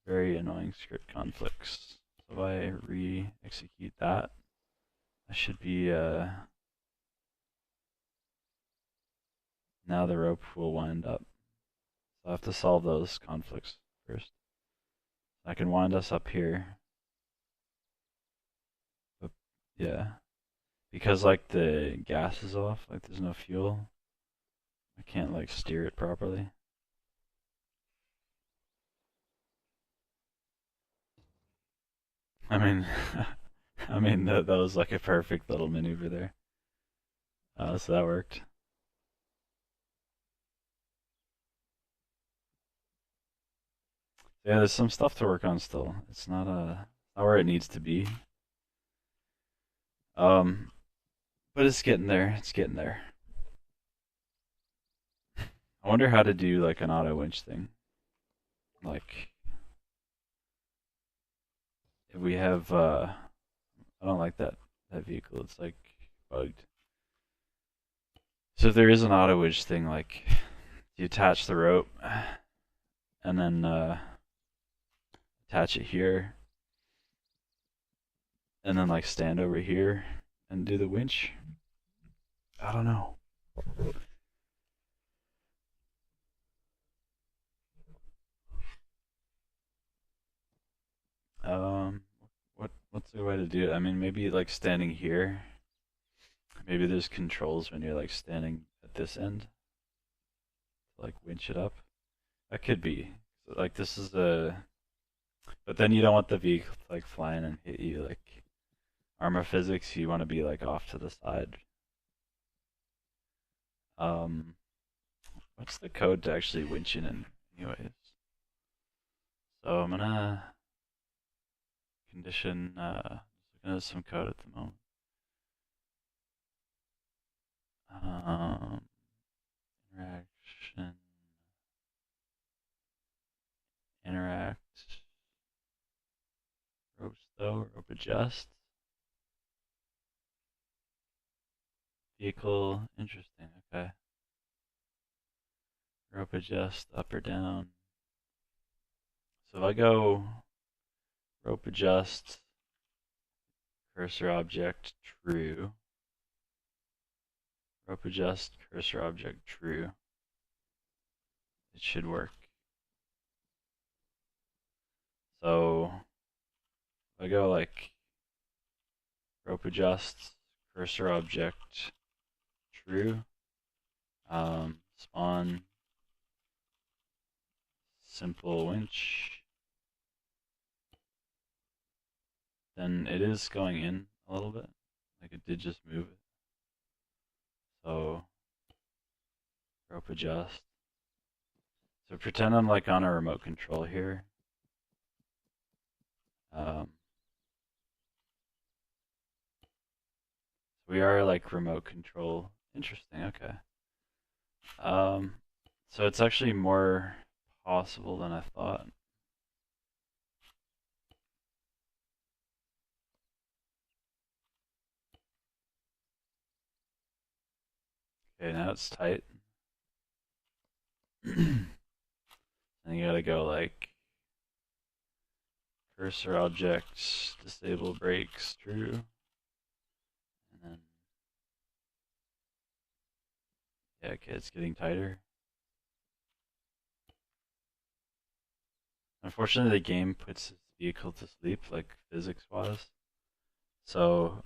Very annoying script conflicts. So if I re-execute that, I should be now the rope will wind up. So I have to solve those conflicts first. I can wind us up here. But yeah. Because like the gas is off, like there's no fuel, I can't like steer it properly. I mean, I mean that was like a perfect little maneuver there. So that worked. Yeah, there's some stuff to work on still. It's not where it needs to be. Um, but it's getting there. It's getting there. I wonder how to do like an auto winch thing. Like if we have I don't like that vehicle. It's like bugged. So if there is an auto winch thing, like you attach the rope and then attach it here and then like stand over here and do the winch. I don't know. Um, what's the way to do it? I mean, maybe like standing here. Maybe there's controls when you're like standing at this end to like winch it up. That could be. So, like this is a, but then you don't want the vehicle to, like flying and hit you. Like Arma physics, you want to be like off to the side. What's the code to actually winch it in, anyways? So I'm gonna condition. Looking at some code at the moment. Interaction, interact, rope adjust, vehicle, interesting, okay. Rope adjust, up or down. So if I go rope adjust, cursor object, true. Rope adjust, cursor object, true. It should work. So if I go like rope adjust, cursor object, true. Spawn simple winch. Then it is going in a little bit. Like it did just move it. So rope adjust. So pretend I'm like on a remote control here. We are like remote control. Interesting, okay. So it's actually more possible than I thought. Okay, now it's tight. And you gotta go like cursor objects, disable brakes, true. And then, yeah, okay, it's getting tighter. Unfortunately, the game puts its vehicle to sleep, like physics-wise. So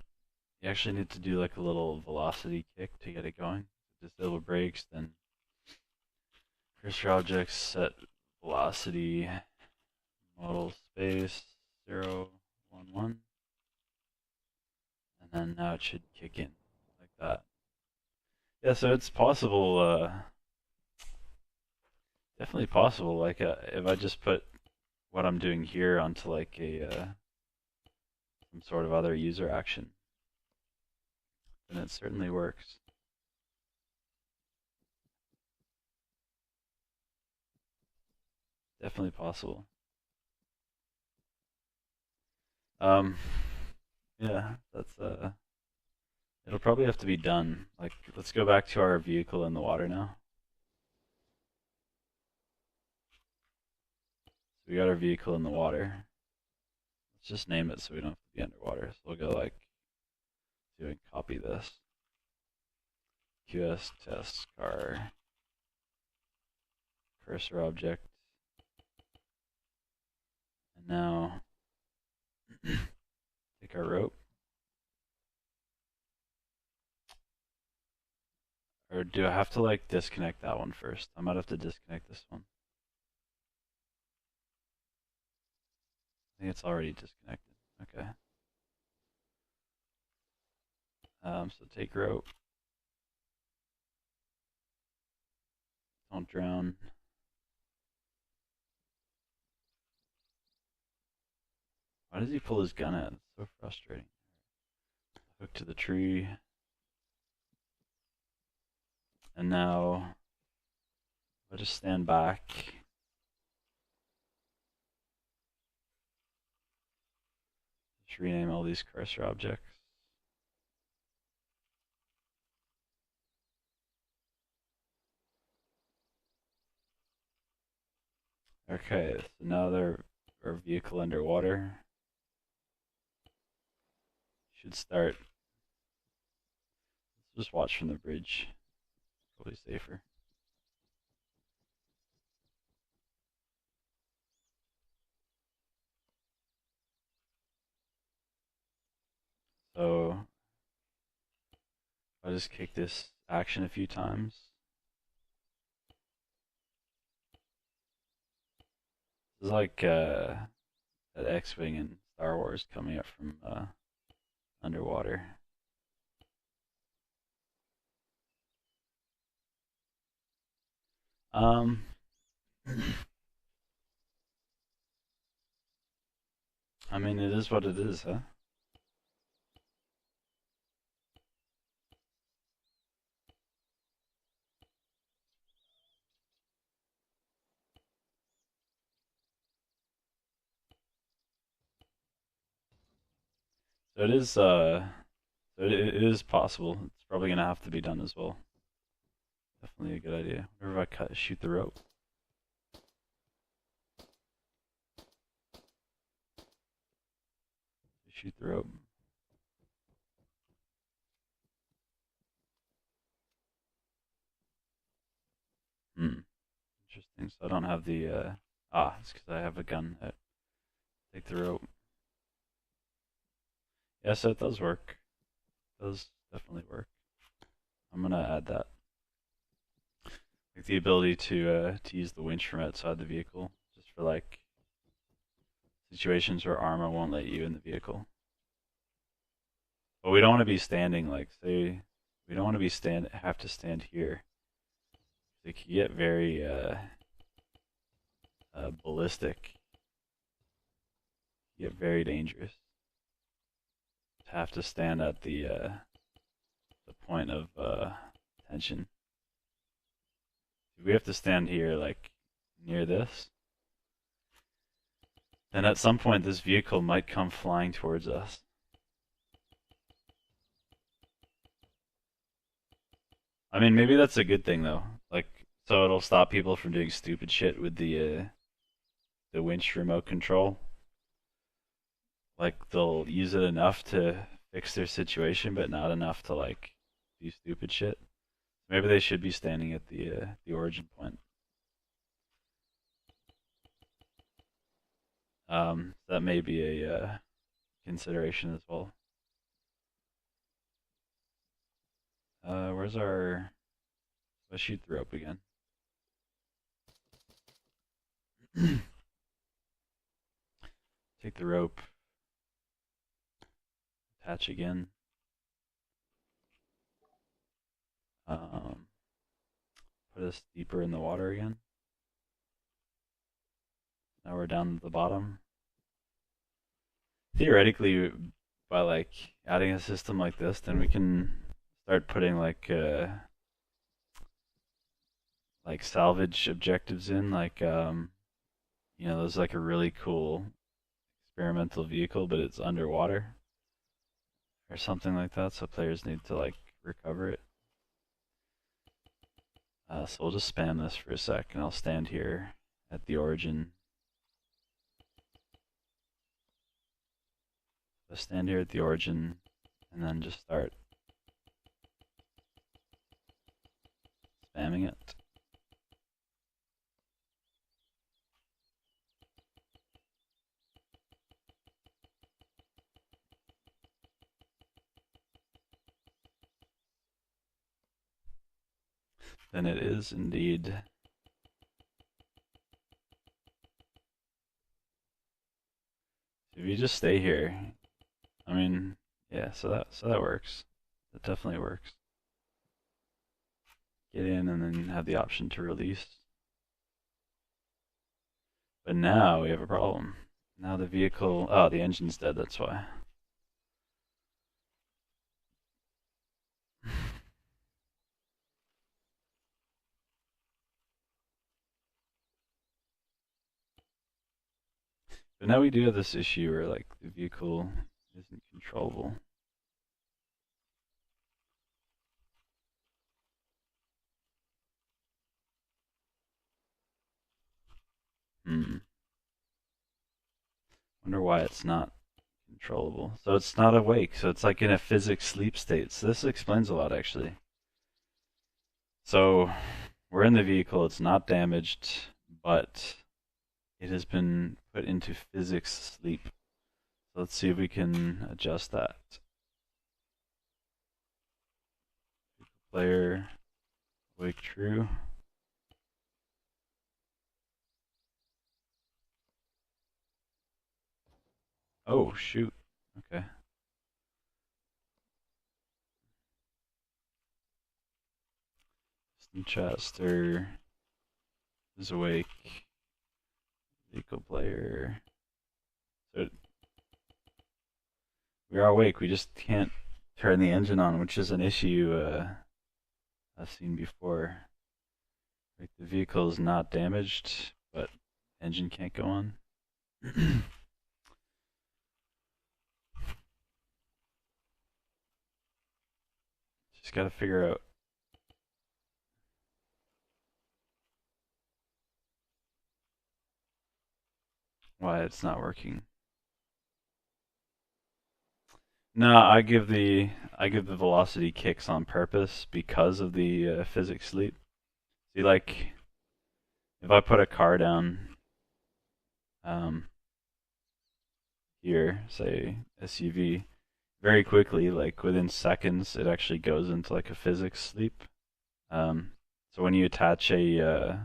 you actually need to do like a little velocity kick to get it going. Disable brakes, then cursor objects, set velocity, modal space, 0, 1, 1. And then now it should kick in like that. Yeah, so it's possible, definitely possible. Like if I just put what I'm doing here onto like a some sort of other user action, then it certainly works. Definitely possible. Yeah, that's it'll probably have to be done. Like, let's go back to our vehicle in the water now. So we got our vehicle in the water. Let's just name it so we don't have to be underwater. So we'll go like, see if we can copy this. QS test car cursor object. And now take our rope. Or do I have to like disconnect that one first? I might have to disconnect this one. I think it's already disconnected. Okay. So take rope. Don't drown. Why does he pull his gun out? It's so frustrating. Hook to the tree. And now I'll just stand back. Just rename all these cursor objects. Okay, so now they're our vehicle underwater. Should start. Let's just watch from the bridge. Probably safer. So I'll just kick this action a few times. This is like that X-Wing in Star Wars coming up from underwater. Um, I mean, it is what it is, huh? So it is, it is possible. It's probably gonna have to be done as well. Definitely a good idea. Whenever I shoot the rope. Shoot the rope. Hmm. Interesting. So I don't have the, it's because I have a gun that take the rope. Yes, it does work. It does definitely work. I'm gonna add that. Like the ability to use the winch from outside the vehicle, just for like situations where Arma won't let you in the vehicle. But we don't want to be standing like, say, we don't want to be have to stand here. It can get very ballistic. Get very dangerous. To have to stand at the point of tension. If we have to stand here like near this, then at some point this vehicle might come flying towards us. I mean, maybe that's a good thing though. Like, so it'll stop people from doing stupid shit with the winch remote control. Like they'll use it enough to fix their situation, but not enough to like do stupid shit. Maybe they should be standing at the origin point. That may be a consideration as well. Where's our? Let's shoot the rope again. Take the rope. Attach again. Put us deeper in the water again. Now we're down at the bottom. Theoretically, by like adding a system like this, then we can start putting like salvage objectives in, like there's like a really cool experimental vehicle, but it's underwater or something like that, so players need to like recover it. So we'll just spam this for a sec, and I'll stand here at the origin. So stand here at the origin, and then just start spamming it. Then it is indeed. If you just stay here, I mean, yeah, so that works. That definitely works. Get in and then have the option to release. But now we have a problem. Now the vehicle, oh, the engine's dead, that's why. But now we do have this issue where like the vehicle isn't controllable. Wonder why it's not controllable. So it's not awake, so it's like in a physics sleep state. So this explains a lot actually. So we're in the vehicle, it's not damaged, but it has been put into physics sleep. So let's see if we can adjust that. Player wake true. Oh shoot. Okay. Chester. is awake. Vehicle player. So we are awake. We just can't turn the engine on, which is an issue I've seen before. Like the vehicle is not damaged, but engine can't go on. Just gotta figure out why it's not working. No, I give the velocity kicks on purpose because of the physics sleep. See, like if I put a car down um, here, say SUV, very quickly, like within seconds, it actually goes into like a physics sleep. So when you attach so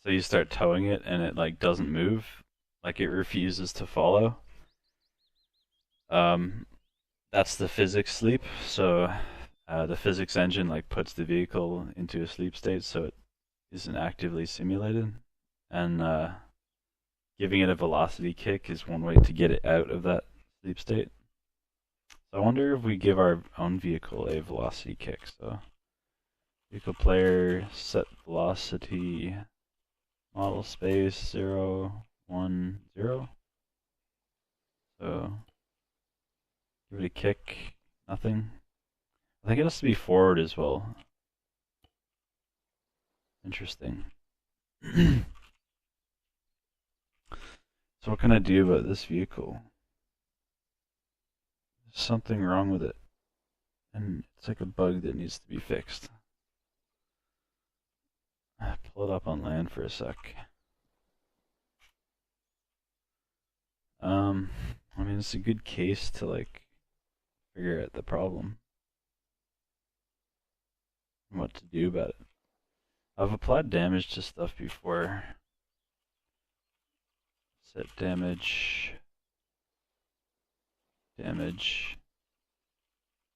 you start towing it and it like doesn't move, like it refuses to follow. Um, that's the physics sleep. So the physics engine like puts the vehicle into a sleep state, so it isn't actively simulated, and giving it a velocity kick is one way to get it out of that sleep state. So I wonder if we give our own vehicle a velocity kick. So vehicle player set velocity model space 0, 1, 0. So give it a kick, nothing. I think it has to be forward as well. Interesting. So what can I do about this vehicle? There's something wrong with it, and it's like a bug that needs to be fixed. Pull it up on land for a sec. I mean, it's a good case to like figure out the problem and what to do about it. I've applied damage to stuff before. Set damage,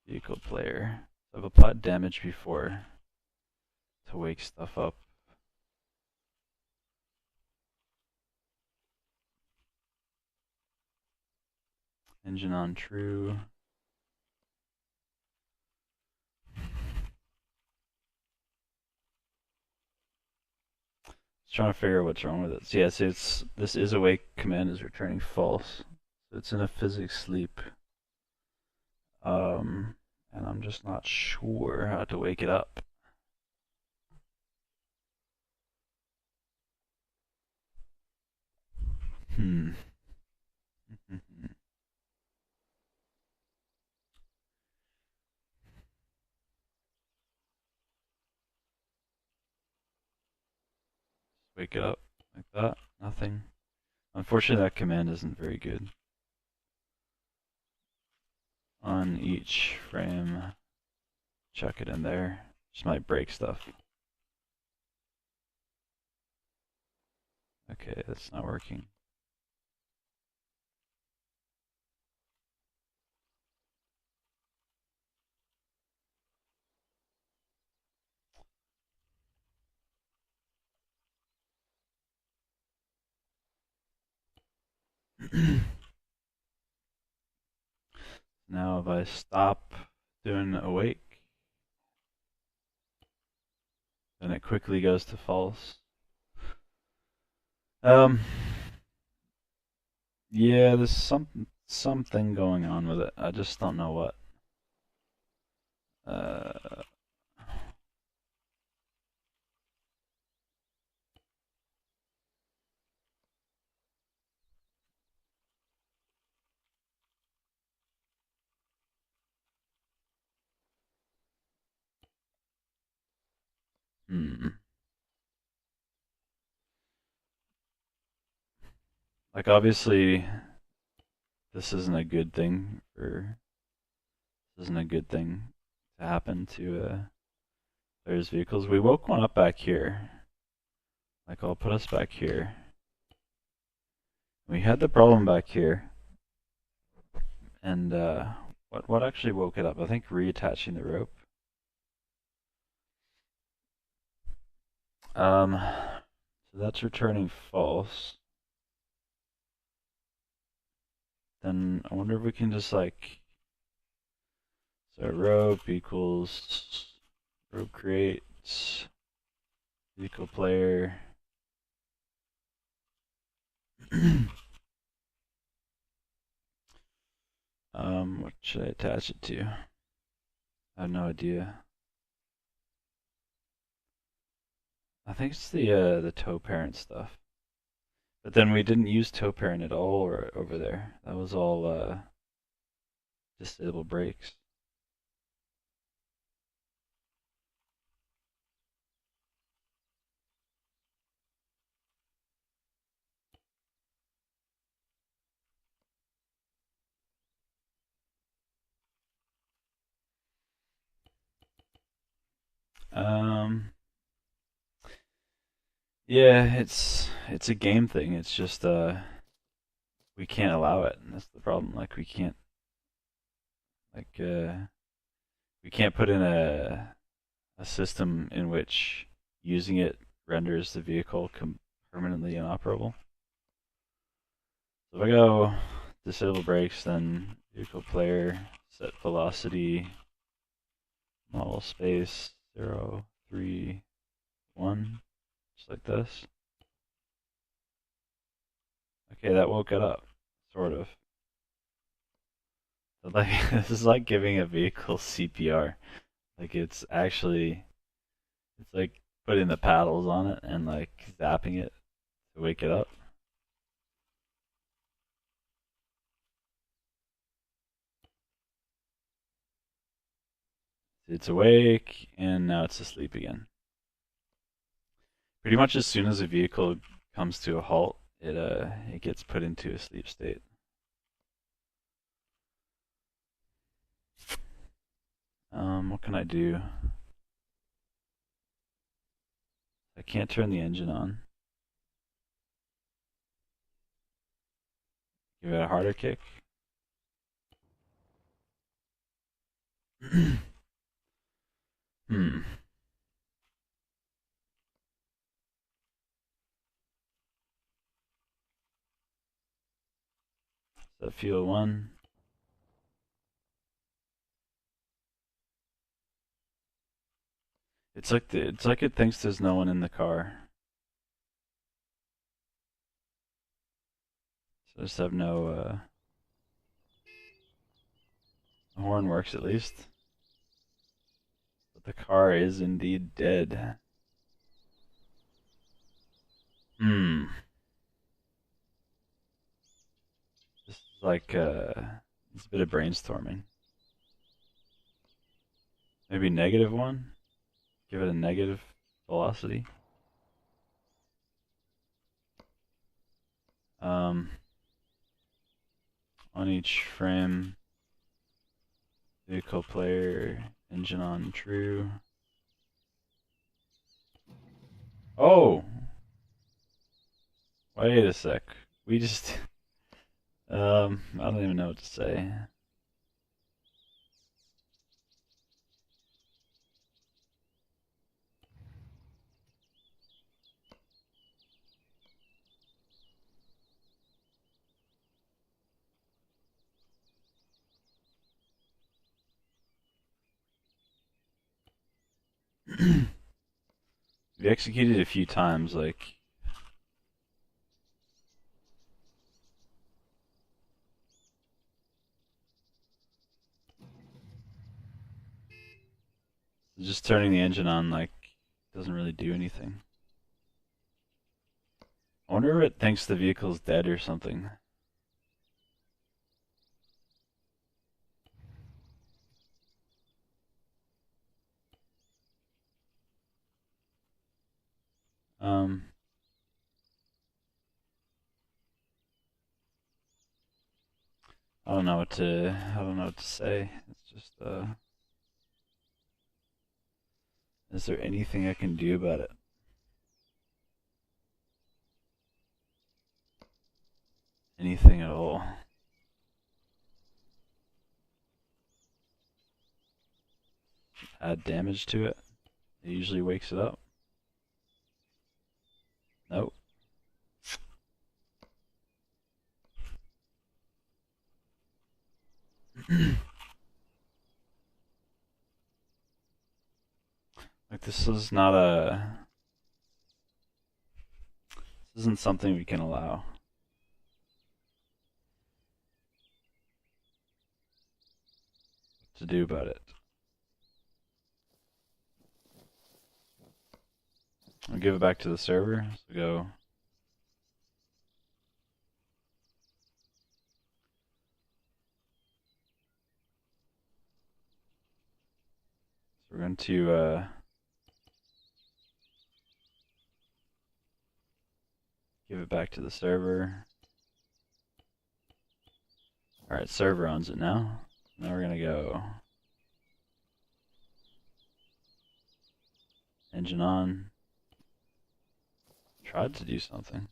vehicle player. I've applied damage before to wake stuff up. Engine on true. Just trying to figure out what's wrong with it. So yes, this is awake command is returning false. So it's in a physics sleep. And I'm just not sure how to wake it up. Wake it up like that. Nothing. Unfortunately, that command isn't very good. On each frame, chuck it in there. Just might break stuff. Okay, that's not working. Now if I stop doing awake, then it quickly goes to false. Yeah, there's something going on with it. I just don't know what. Like obviously, this isn't a good thing to happen to players' vehicles. We woke one up back here. Like I'll put us back here. We had the problem back here, and what actually woke it up? I think reattaching the rope. So that's returning false. Then I wonder if we can just like, so rope equals rope creates vehicle player. What should I attach it to? I have no idea. I think it's the tow parent stuff. But then we didn't use tow parent at all over there. That was all disable brakes. Yeah, it's a game thing. It's just we can't allow it, and that's the problem. Like like we can't put in a system in which using it renders the vehicle permanently inoperable. So if I go disable brakes, then vehicle player set velocity model space 0, 3, 1, just like this. Okay, that woke it up, sort of. But like this is like giving a vehicle CPR. Like it's like putting the paddles on it and like zapping it to wake it up. It's awake and now it's asleep again. Pretty much as soon as a vehicle comes to a halt, it gets put into a sleep state. What can I do? I can't turn the engine on. Give it a harder kick. Hmm. So fuel one. It's like it thinks there's no one in the car. So I just have no the horn works at least. But the car is indeed dead. Hmm. This is like it's a bit of brainstorming. Maybe -1? Give it a negative velocity. Um, on each frame, vehicle player, engine on true. Oh! Wait a sec. We just, I don't even know what to say. We executed a few times, like, just turning the engine on, like, doesn't really do anything. I wonder if it thinks the vehicle's dead or something. Um, I don't know what to say. It's just, is there anything I can do about it? Anything at all? Add damage to it. It usually wakes it up. Like this is not a. This isn't something we can allow. What to do about it? I'll give it back to the server. So go. So we're going to give it back to the server. Alright, server owns it now. Now we're gonna go engine on. Tried to do something.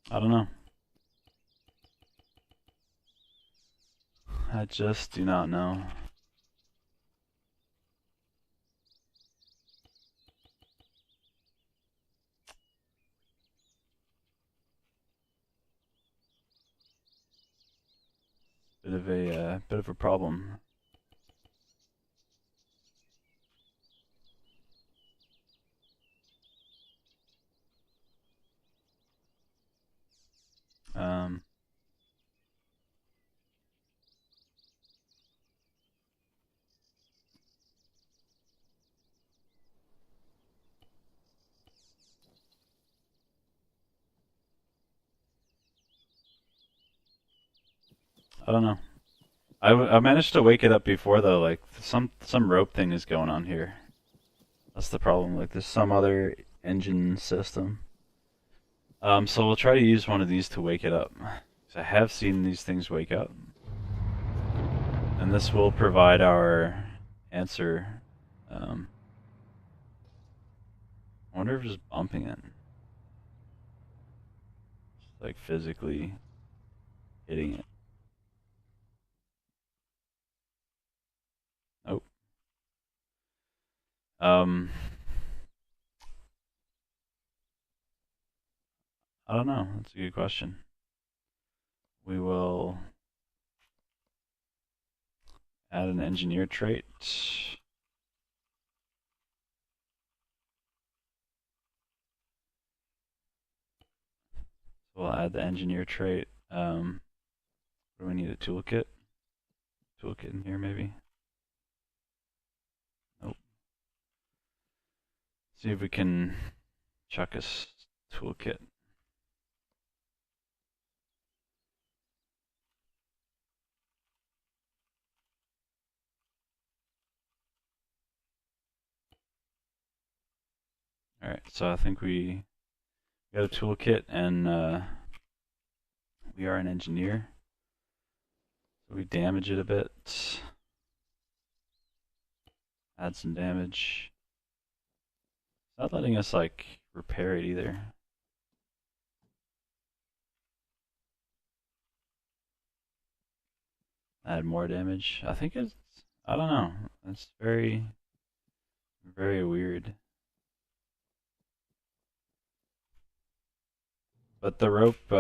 I don't know. I just do not know. Bit of a problem. I don't know. I managed to wake it up before though. Like some rope thing is going on here. That's the problem. Like there's some other engine system. So we'll try to use one of these to wake it up. 'Cause I have seen these things wake up, and this will provide our answer. I wonder if just bumping it, just like physically hitting it. Oh. I don't know. That's a good question. We will add an engineer trait. We'll add the engineer trait. Do we need a toolkit? Toolkit in here maybe? Nope. See if we can chuck a toolkit. Alright, so I think we got a toolkit and we are an engineer. So we damage it a bit. Add some damage. It's not letting us like repair it either. Add more damage. I think it's, I don't know. It's very, very weird. But the rope,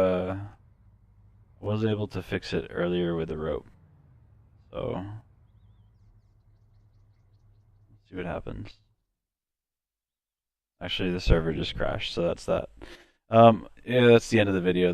was able to fix it earlier with the rope. So, let's see what happens. Actually, the server just crashed, so that's that. Yeah, that's the end of the video.